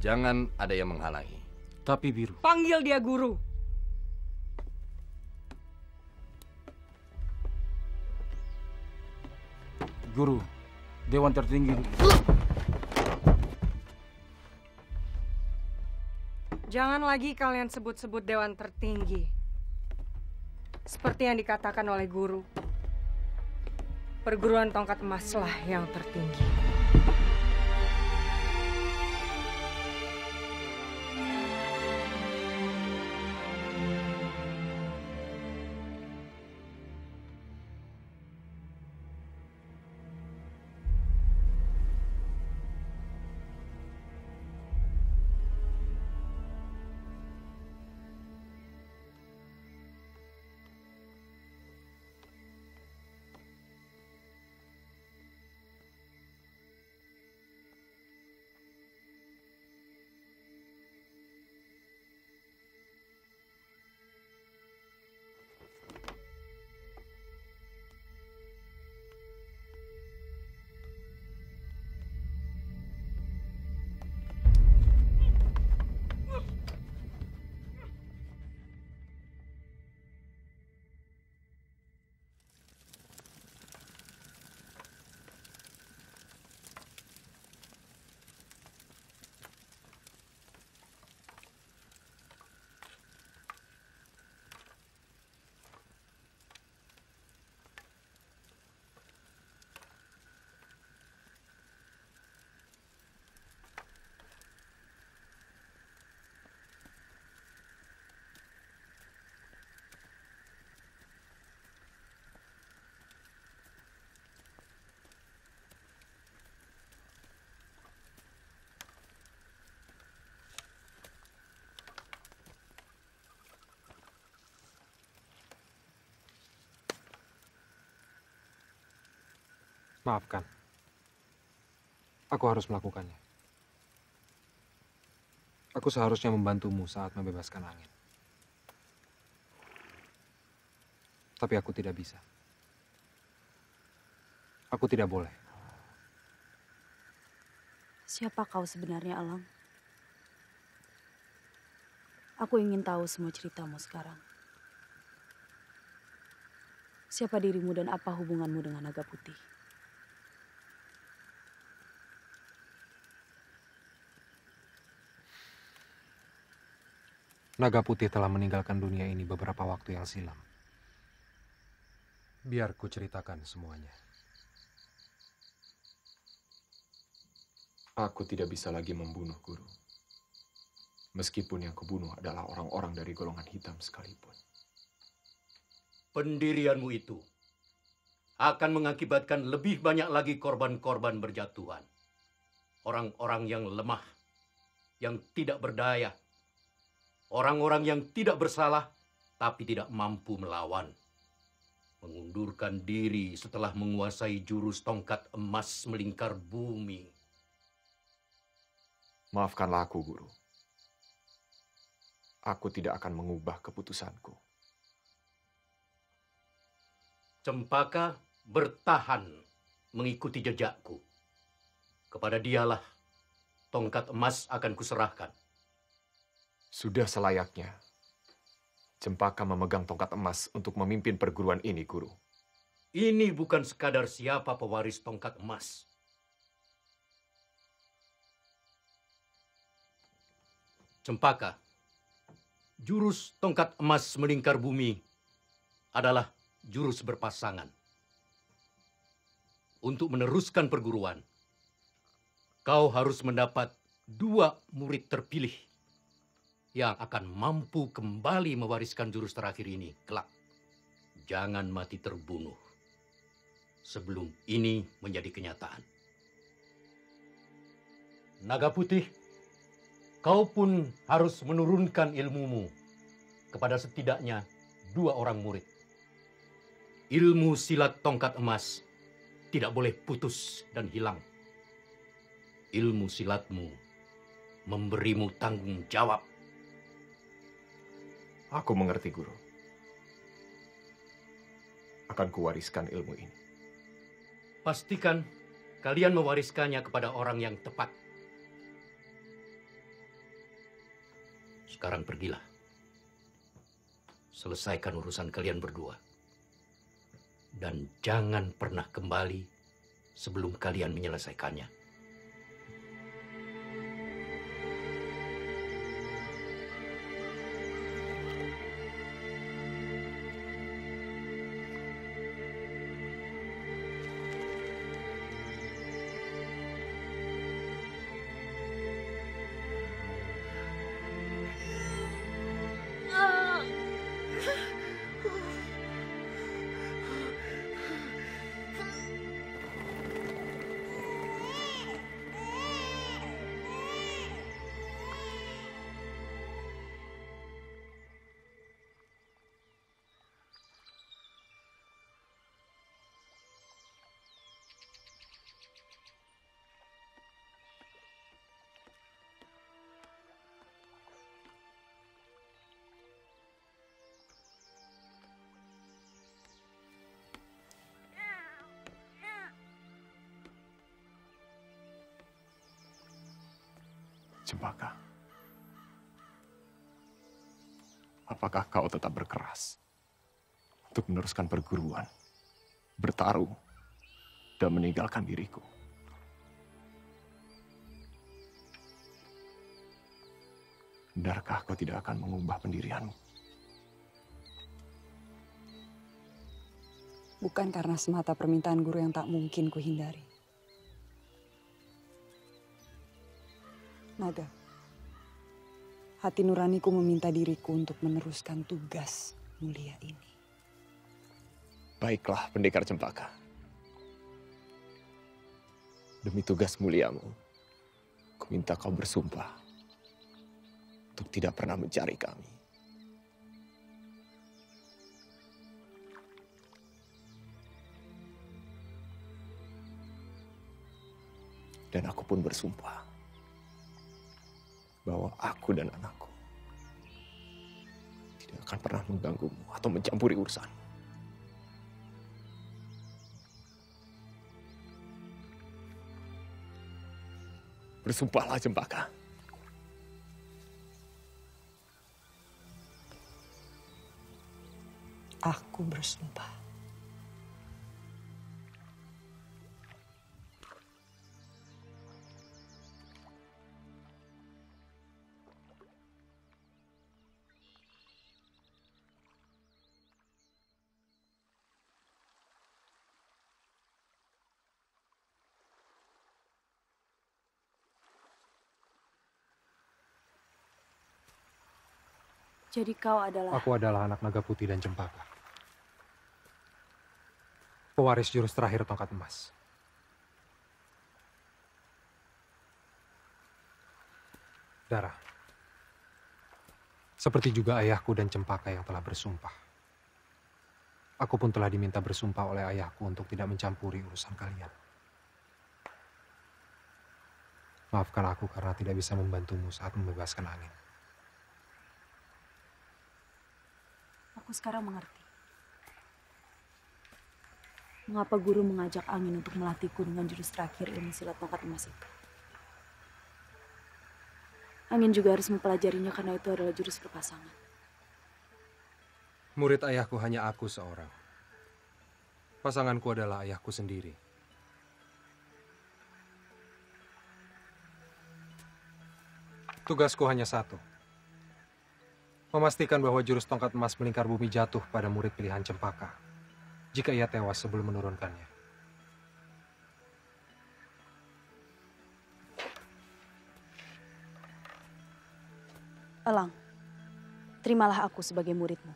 Jangan ada yang menghalangi. Tapi Biru. Panggil dia guru. Guru, Dewan tertinggi. Jangan lagi kalian sebut-sebut Dewan tertinggi. Seperti yang dikatakan oleh guru. Perguruan tongkat emaslah yang tertinggi. Maafkan. Aku harus melakukannya. Aku seharusnya membantumu saat membebaskan angin. Tapi aku tidak bisa. Aku tidak boleh. Siapa kau sebenarnya, Alang? Aku ingin tahu semua ceritamu sekarang. Siapa dirimu dan apa hubunganmu dengan naga putih? Naga putih telah meninggalkan dunia ini beberapa waktu yang silam. Biar ku ceritakan semuanya. Aku tidak bisa lagi membunuh, Guru. Meskipun yang kubunuh adalah orang-orang dari golongan hitam sekalipun. Pendirianmu itu akan mengakibatkan lebih banyak lagi korban-korban berjatuhan. Orang-orang yang lemah, yang tidak berdaya. Orang-orang yang tidak bersalah, tapi tidak mampu melawan. Mengundurkan diri setelah menguasai jurus tongkat emas melingkar bumi. Maafkanlah aku, Guru. Aku tidak akan mengubah keputusanku. Cempaka bertahan mengikuti jejakku. Kepada dialah tongkat emas akan kuserahkan. Sudah selayaknya Cempaka memegang tongkat emas untuk memimpin perguruan ini, Guru. Ini bukan sekadar siapa pewaris tongkat emas. Cempaka, jurus tongkat emas melingkar bumi adalah jurus berpasangan. Untuk meneruskan perguruan, kau harus mendapat 2 murid terpilih yang akan mampu kembali mewariskan jurus terakhir ini kelak. Jangan mati terbunuh sebelum ini menjadi kenyataan. Naga Putih, kau pun harus menurunkan ilmumu kepada setidaknya 2 orang murid. Ilmu silat tongkat emas tidak boleh putus dan hilang. Ilmu silatmu memberimu tanggung jawab. Aku mengerti, Guru. Akan kuwariskan ilmu ini. Pastikan kalian mewariskannya kepada orang yang tepat. Sekarang pergilah. Selesaikan urusan kalian berdua. Dan jangan pernah kembali sebelum kalian menyelesaikannya. Cempaka, apakah kau tetap berkeras untuk meneruskan perguruan, bertarung, dan meninggalkan diriku? Benarkah kau tidak akan mengubah pendirianmu? Bukan karena semata permintaan guru yang tak mungkin kuhindari. Naga, hati nuraniku meminta diriku untuk meneruskan tugas mulia ini. Baiklah, Pendekar Cempaka. Demi tugas muliamu, ku minta kau bersumpah untuk tidak pernah mencari kami. Dan aku pun bersumpah bahwa aku dan anakku tidak akan pernah mengganggumu atau mencampuri urusan. Bersumpahlah, Cempaka. Aku bersumpah. Jadi kau adalah... Aku adalah anak naga putih dan cempaka. Pewaris jurus terakhir tongkat emas. Dara. Seperti juga ayahku dan cempaka yang telah bersumpah. Aku pun telah diminta bersumpah oleh ayahku untuk tidak mencampuri urusan kalian. Maafkan aku karena tidak bisa membantumu saat membebaskan angin. Aku sekarang mengerti. Mengapa guru mengajak angin untuk melatihku dengan jurus terakhir ilmu silat tongkat emas itu? Angin juga harus mempelajarinya karena itu adalah jurus berpasangan. Murid ayahku hanya aku seorang. Pasanganku adalah ayahku sendiri. Tugasku hanya satu. Memastikan bahwa jurus tongkat emas melingkar bumi jatuh pada murid pilihan Cempaka jika ia tewas sebelum menurunkannya. Elang, terimalah aku sebagai muridmu.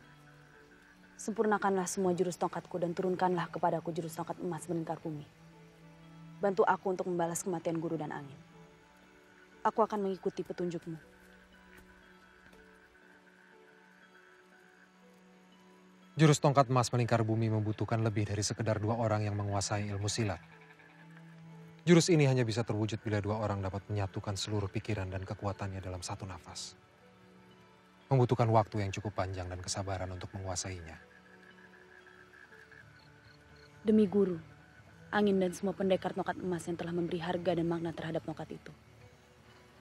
Sempurnakanlah semua jurus tongkatku dan turunkanlah kepadaku jurus tongkat emas melingkar bumi. Bantu aku untuk membalas kematian guru dan angin. Aku akan mengikuti petunjukmu. Jurus tongkat emas melingkar bumi membutuhkan lebih dari sekedar 2 orang yang menguasai ilmu silat. Jurus ini hanya bisa terwujud bila 2 orang dapat menyatukan seluruh pikiran dan kekuatannya dalam satu nafas. Membutuhkan waktu yang cukup panjang dan kesabaran untuk menguasainya. Demi guru, angin dan semua pendekar tongkat emas yang telah memberi harga dan makna terhadap tongkat itu.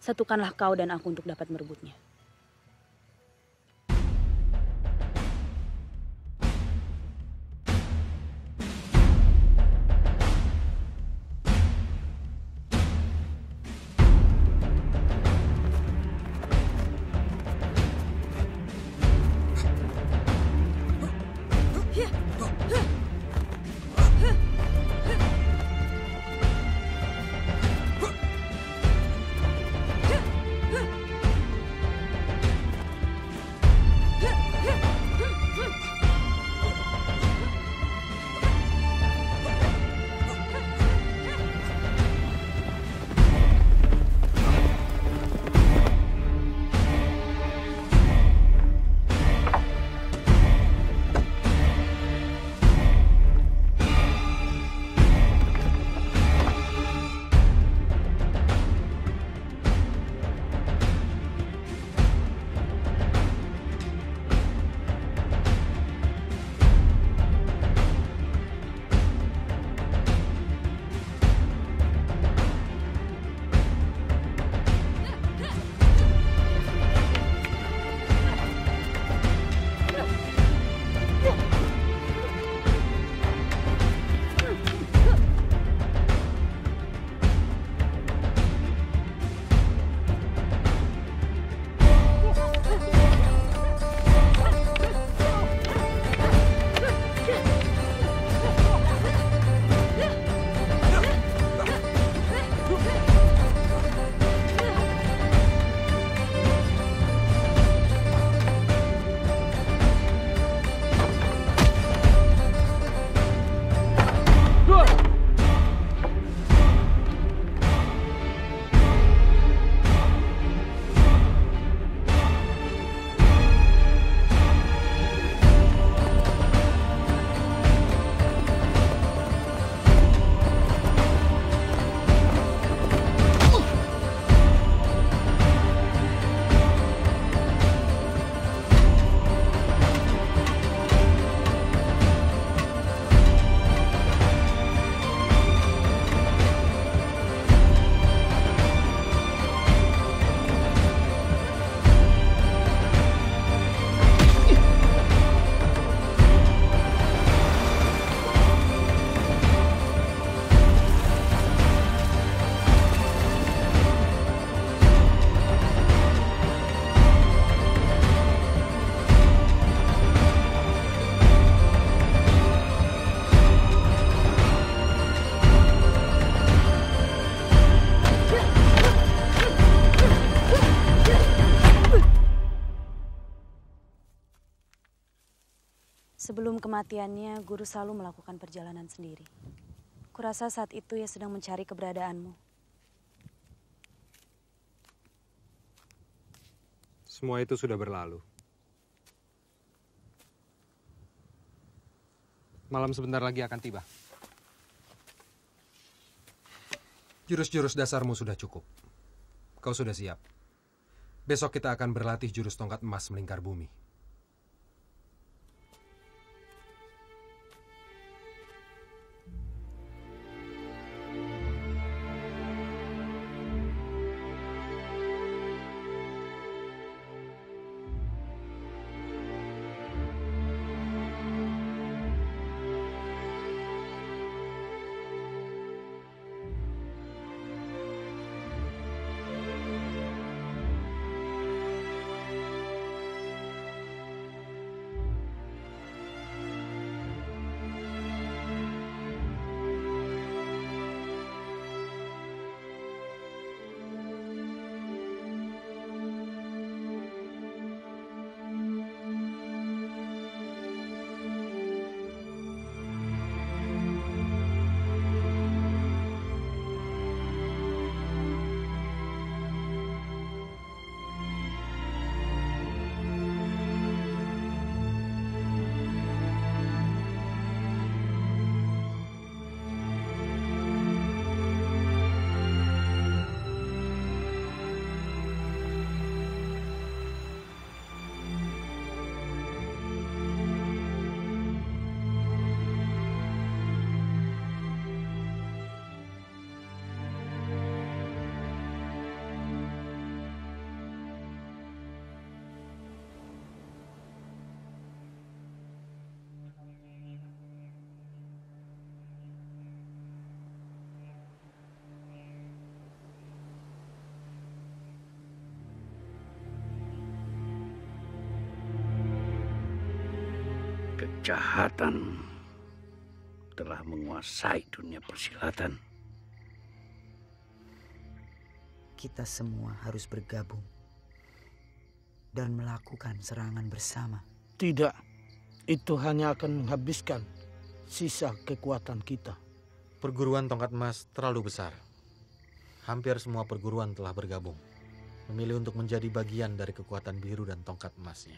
Satukanlah kau dan aku untuk dapat merebutnya. Sebelum kematiannya, Guru selalu melakukan perjalanan sendiri. Kurasa saat itu ia sedang mencari keberadaanmu. Semua itu sudah berlalu. Malam sebentar lagi akan tiba. Jurus-jurus dasarmu sudah cukup. Kau sudah siap. Besok kita akan berlatih jurus tongkat emas melingkar bumi. Kejahatan telah menguasai dunia persilatan. Kita semua harus bergabung dan melakukan serangan bersama. Tidak, itu hanya akan menghabiskan sisa kekuatan kita. Perguruan tongkat emas terlalu besar. Hampir semua perguruan telah bergabung, memilih untuk menjadi bagian dari kekuatan biru dan tongkat emasnya.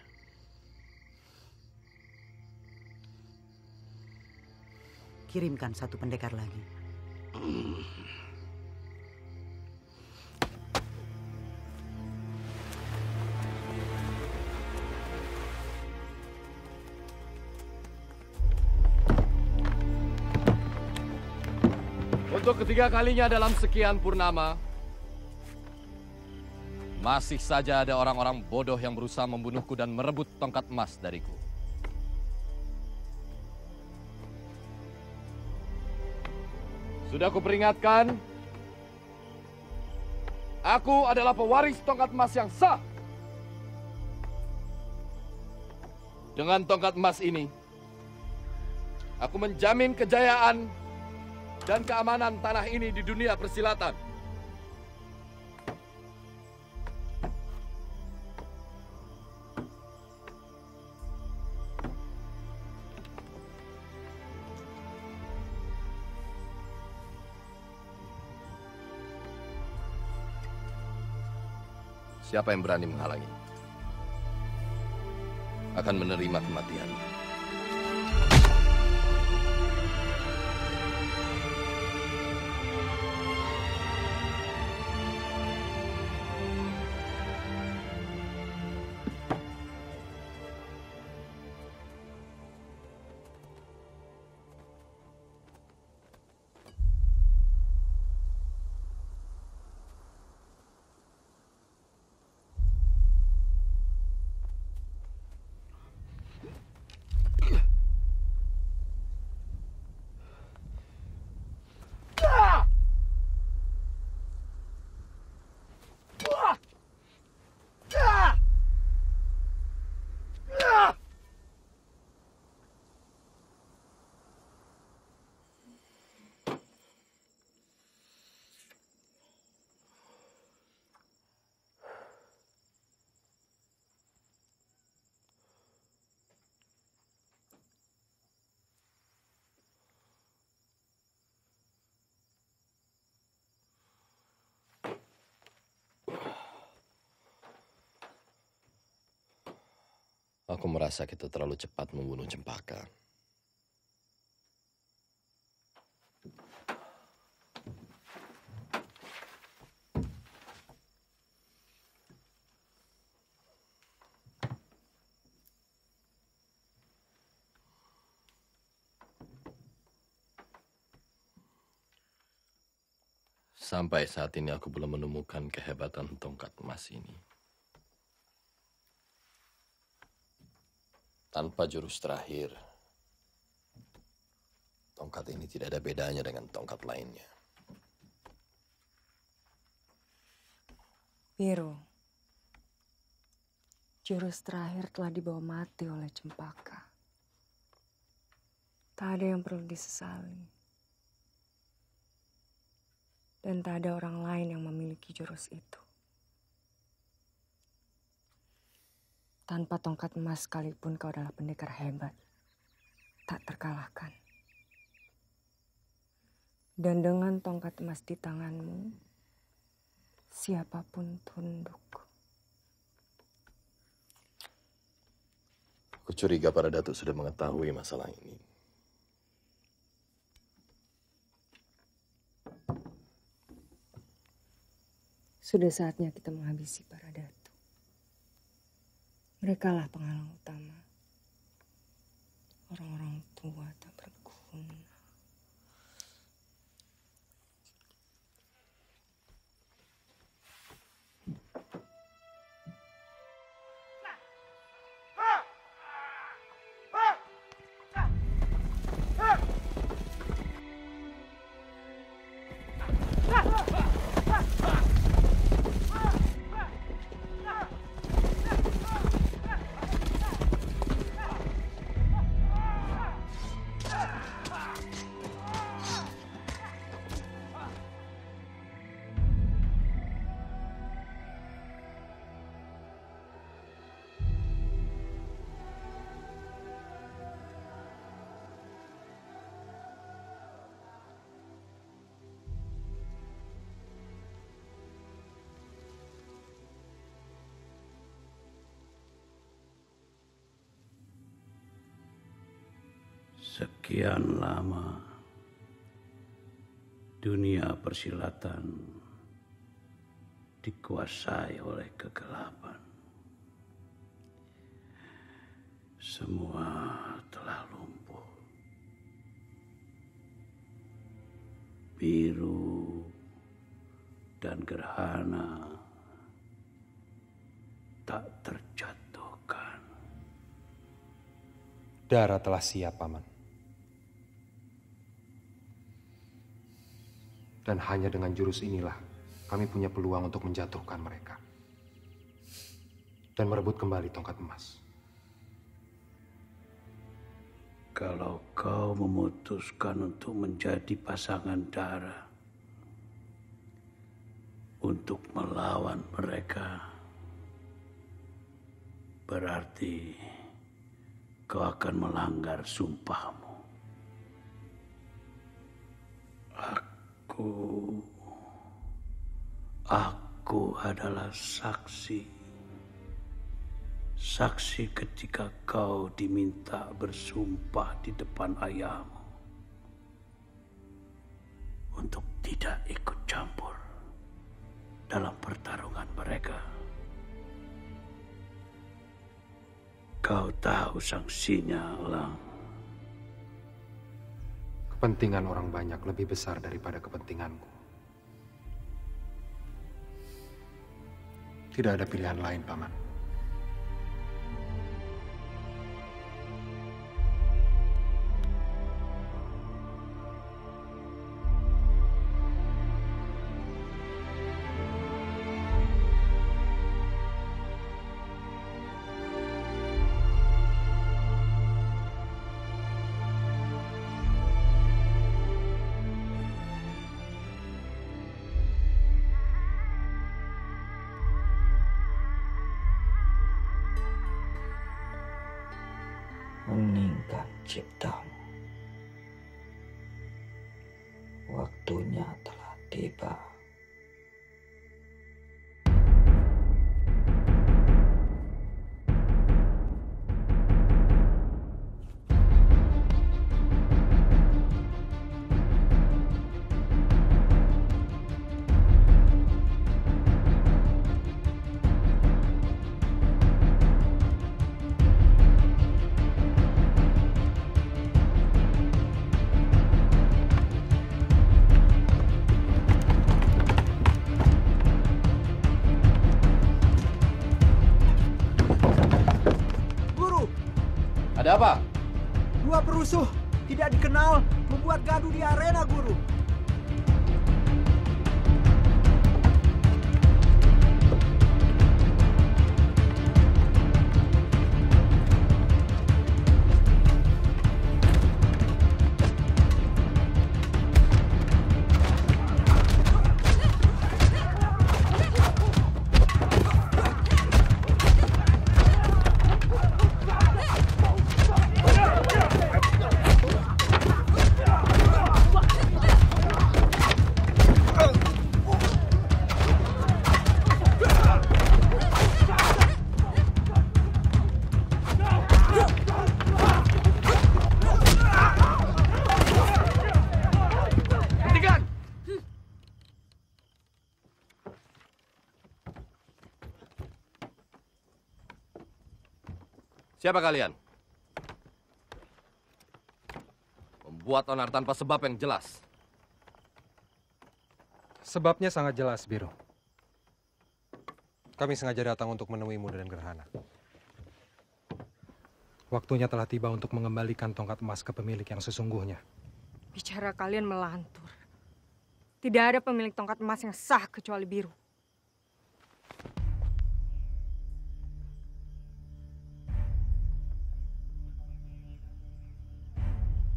Kirimkan satu pendekar lagi. Untuk ketiga kalinya dalam sekian purnama, masih saja ada orang-orang bodoh yang berusaha membunuhku dan merebut tongkat emas dariku. Sudah kuperingatkan, aku adalah pewaris tongkat emas yang sah. Dengan tongkat emas ini, aku menjamin kejayaan dan keamanan tanah ini di dunia persilatan. Siapa yang berani menghalangi akan menerima kematian. Aku merasa kita terlalu cepat membunuh Cempaka. Sampai saat ini aku belum menemukan kehebatan tongkat emas ini. Tanpa jurus terakhir, tongkat ini tidak ada bedanya dengan tongkat lainnya. Biru, jurus terakhir telah dibawa mati oleh Cempaka. Tak ada yang perlu disesali. Dan tak ada orang lain yang memiliki jurus itu. Tanpa tongkat emas sekalipun kau adalah pendekar hebat. Tak terkalahkan. Dan dengan tongkat emas di tanganmu, siapapun tunduk. Aku curiga para datuk sudah mengetahui masalah ini. Sudah saatnya kita menghabisi para datu. Merekalah penghalang utama. Orang-orang tua tak berguna. Sekian lama dunia persilatan dikuasai oleh kegelapan. Semua telah lumpuh. Biru dan gerhana tak terjatuhkan. Dara telah siap, Paman. Dan hanya dengan jurus inilah kami punya peluang untuk menjatuhkan mereka. Dan merebut kembali tongkat emas. Kalau kau memutuskan untuk menjadi pasangan Dara, untuk melawan mereka, berarti kau akan melanggar sumpahmu. Aku adalah saksi. Saksi ketika kau diminta bersumpah di depan ayahmu untuk tidak ikut campur dalam pertarungan mereka. Kau tahu sanksinya, Lang. Kepentingan orang banyak lebih besar daripada kepentinganku. Tidak ada pilihan lain, Paman. Meningkat ciptamu. Waktunya telah tiba. Ada apa? Dua perusuh tidak dikenal membuat gaduh di arena, Guru. Siapa kalian? Membuat onar tanpa sebab yang jelas. Sebabnya sangat jelas, Biru. Kami sengaja datang untuk menemuimu dan Gerhana. Waktunya telah tiba untuk mengembalikan tongkat emas ke pemilik yang sesungguhnya. Bicara kalian melantur. Tidak ada pemilik tongkat emas yang sah kecuali Biru.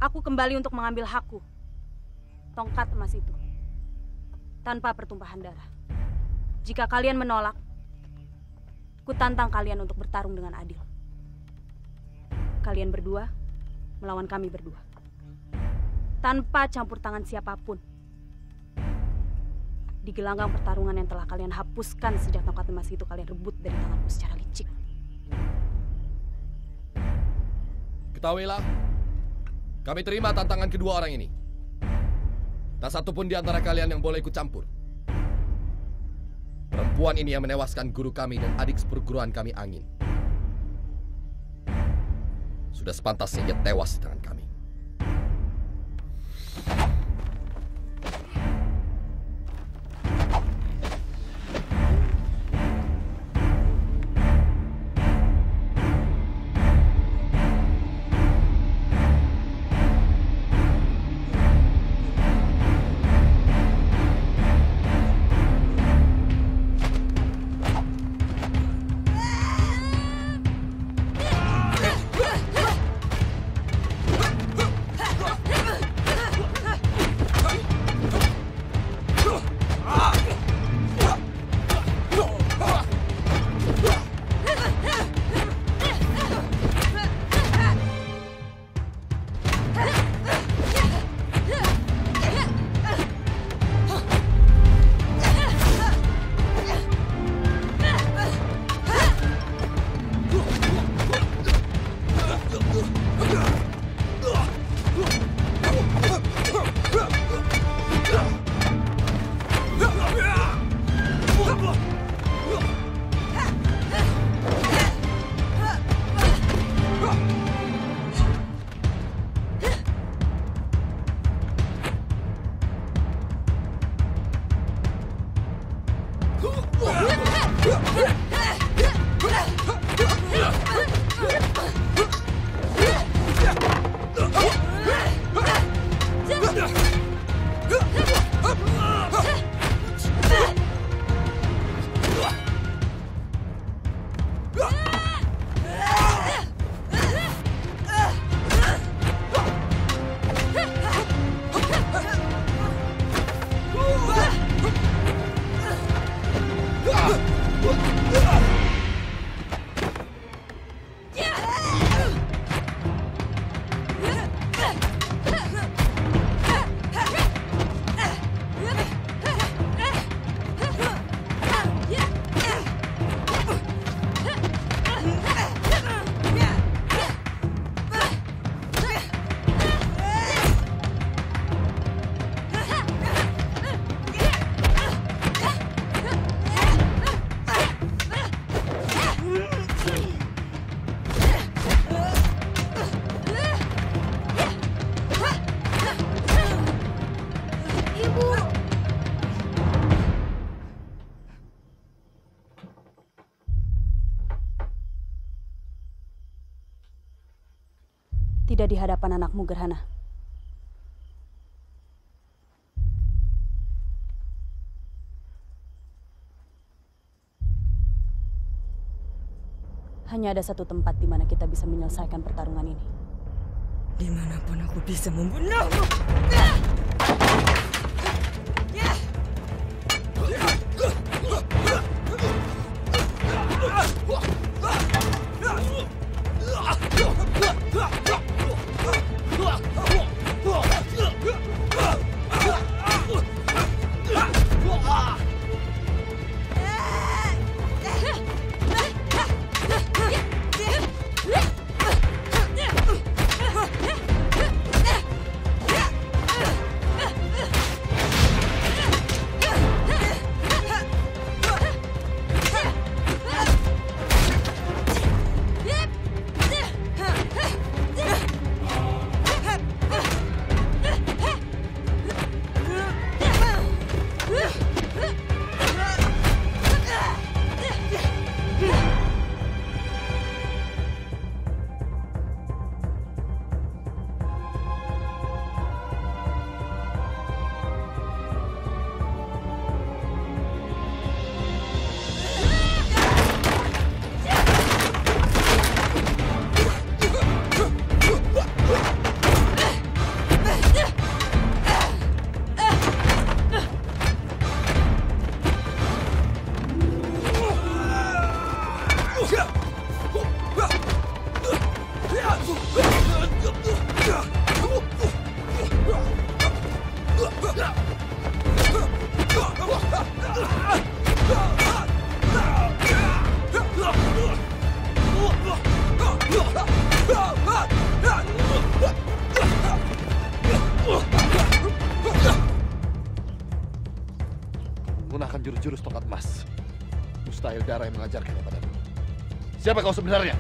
Aku kembali untuk mengambil hakku, tongkat emas itu, tanpa pertumpahan darah. Jika kalian menolak, ku tantang kalian untuk bertarung dengan adil. Kalian berdua melawan kami berdua, tanpa campur tangan siapapun. Di gelanggang pertarungan yang telah kalian hapuskan sejak tongkat emas itu kalian rebut dari tanganku secara licik. Ketahuilah, kami terima tantangan kedua orang ini. Tak satu pun di antara kalian yang boleh ikut campur. Perempuan ini yang menewaskan guru kami dan adik seperguruan kami Angin. Sudah sepantasnya ia tewas di tangan kami. Tidak di hadapan anakmu, Gerhana. Hanya ada satu tempat di mana kita bisa menyelesaikan pertarungan ini. Dimanapun aku bisa membunuhmu. Menggunakan jurus-jurus tongkat emas. Mustahil Dara yang mengajarkannya padamu. Siapa kau sebenarnya?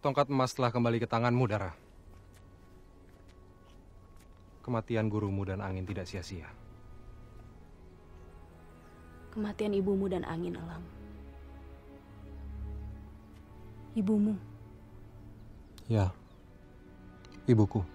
Tongkat emas telah kembali ke tanganmu, Dara. Kematian gurumu dan angin tidak sia-sia. Kematian ibumu dan angin, Elang. Ibumu. Ya, ibuku.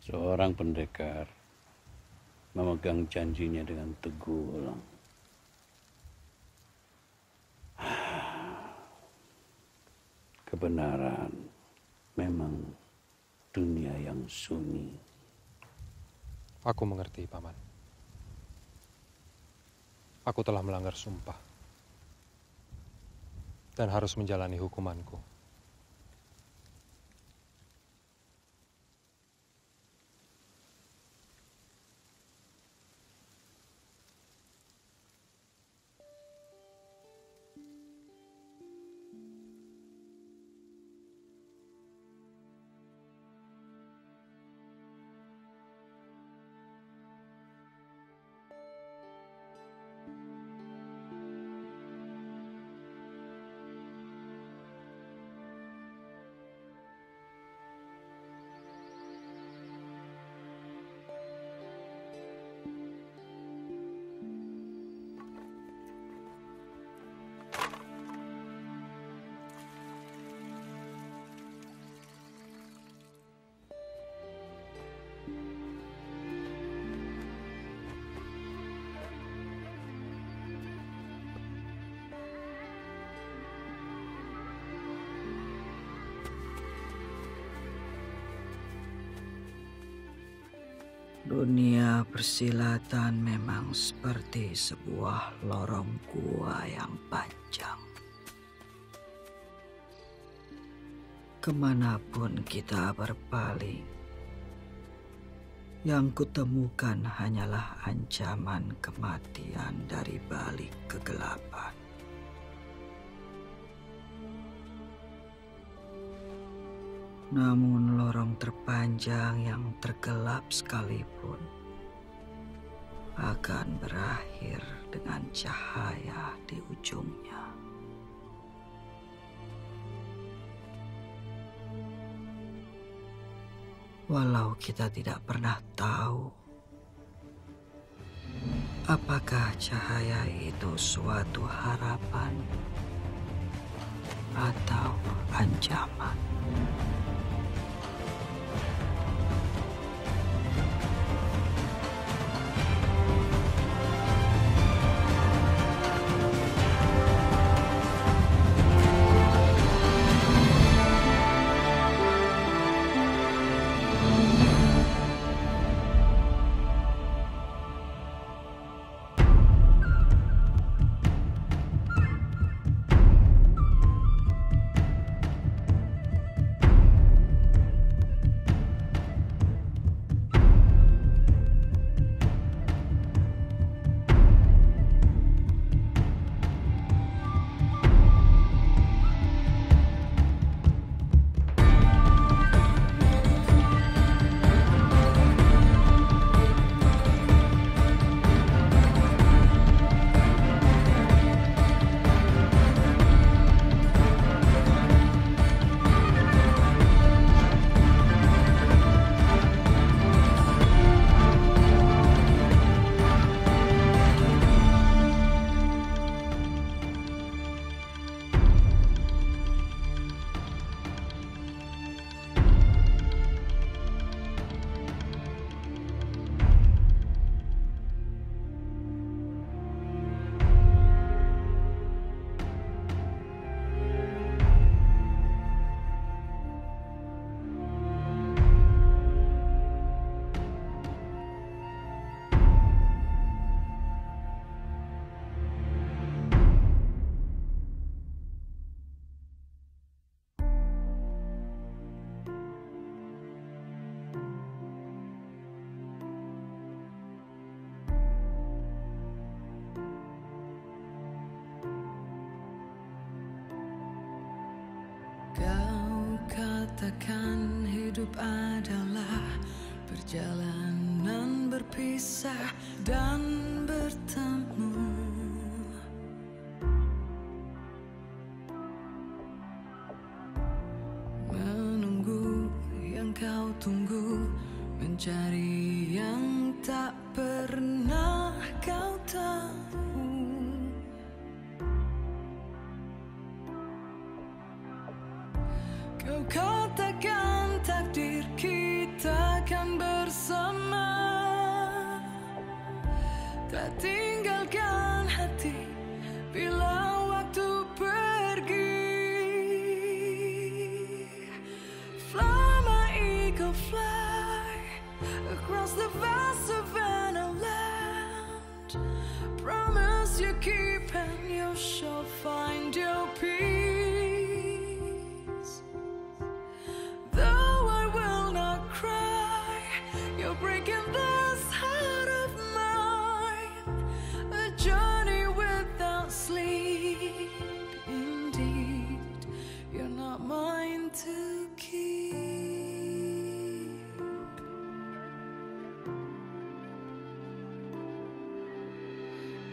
Seorang pendekar memegang janjinya dengan teguh, Elang. Kebenaran memang dunia yang sunyi. Aku mengerti, Paman. Aku telah melanggar sumpah dan harus menjalani hukumanku. Dunia persilatan memang seperti sebuah lorong gua yang panjang. Kemanapun kita berpaling, yang kutemukan hanyalah ancaman kematian dari balik kegelapan. Namun lorong terpanjang yang tergelap sekalipun akan berakhir dengan cahaya di ujungnya. Walau kita tidak pernah tahu apakah cahaya itu suatu harapan atau ancaman. Kau katakan hidup adalah perjalanan berpisah dan bertemu. Menunggu yang kau tunggu, mencari yang tak pernah kau tahu. Kau katakan takdir kita kan bersama, tak tinggalkan hati bila waktu pergi. Fly my eagle fly across the vast savannah land. Promise you keep and you shall find your peace. Though I will not cry, you're breaking this heart of mine. A journey without sleep. Indeed, you're not mine to keep.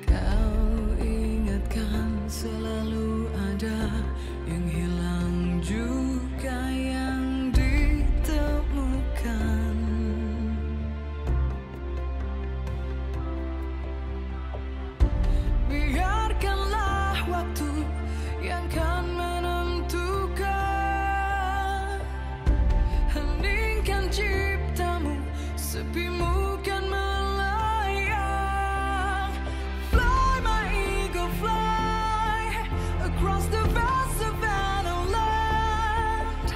Kau ingatkan selalu ada yang hilang juga yang ditemukan. Biarkanlah waktu yang kan menentukan. Heningkan ciptamu, sepimu kan melayang. Fly my eagle fly across the vast savannah land.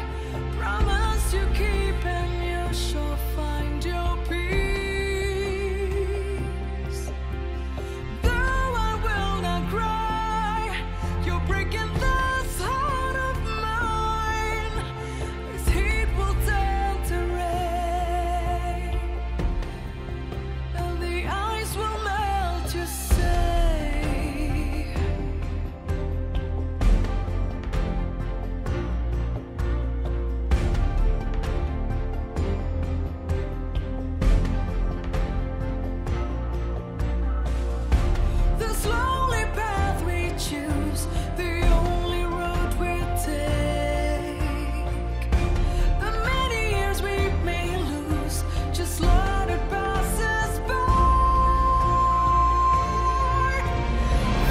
Promise you keep and you shall find your peace. Though I will not cry, you're breaking this heart of mine. This heat will turn to rain, and the ice will melt, you say. This lonely path we choose, the only road we take. The many years we may lose, just let it pass us by.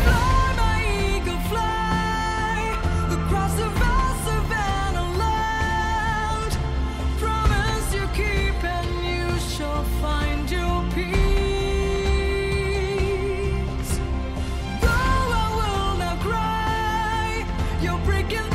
Fly my eagle fly across the vast savannah land. Promise you keep and you shall find your peace. Though I will not cry, you're breaking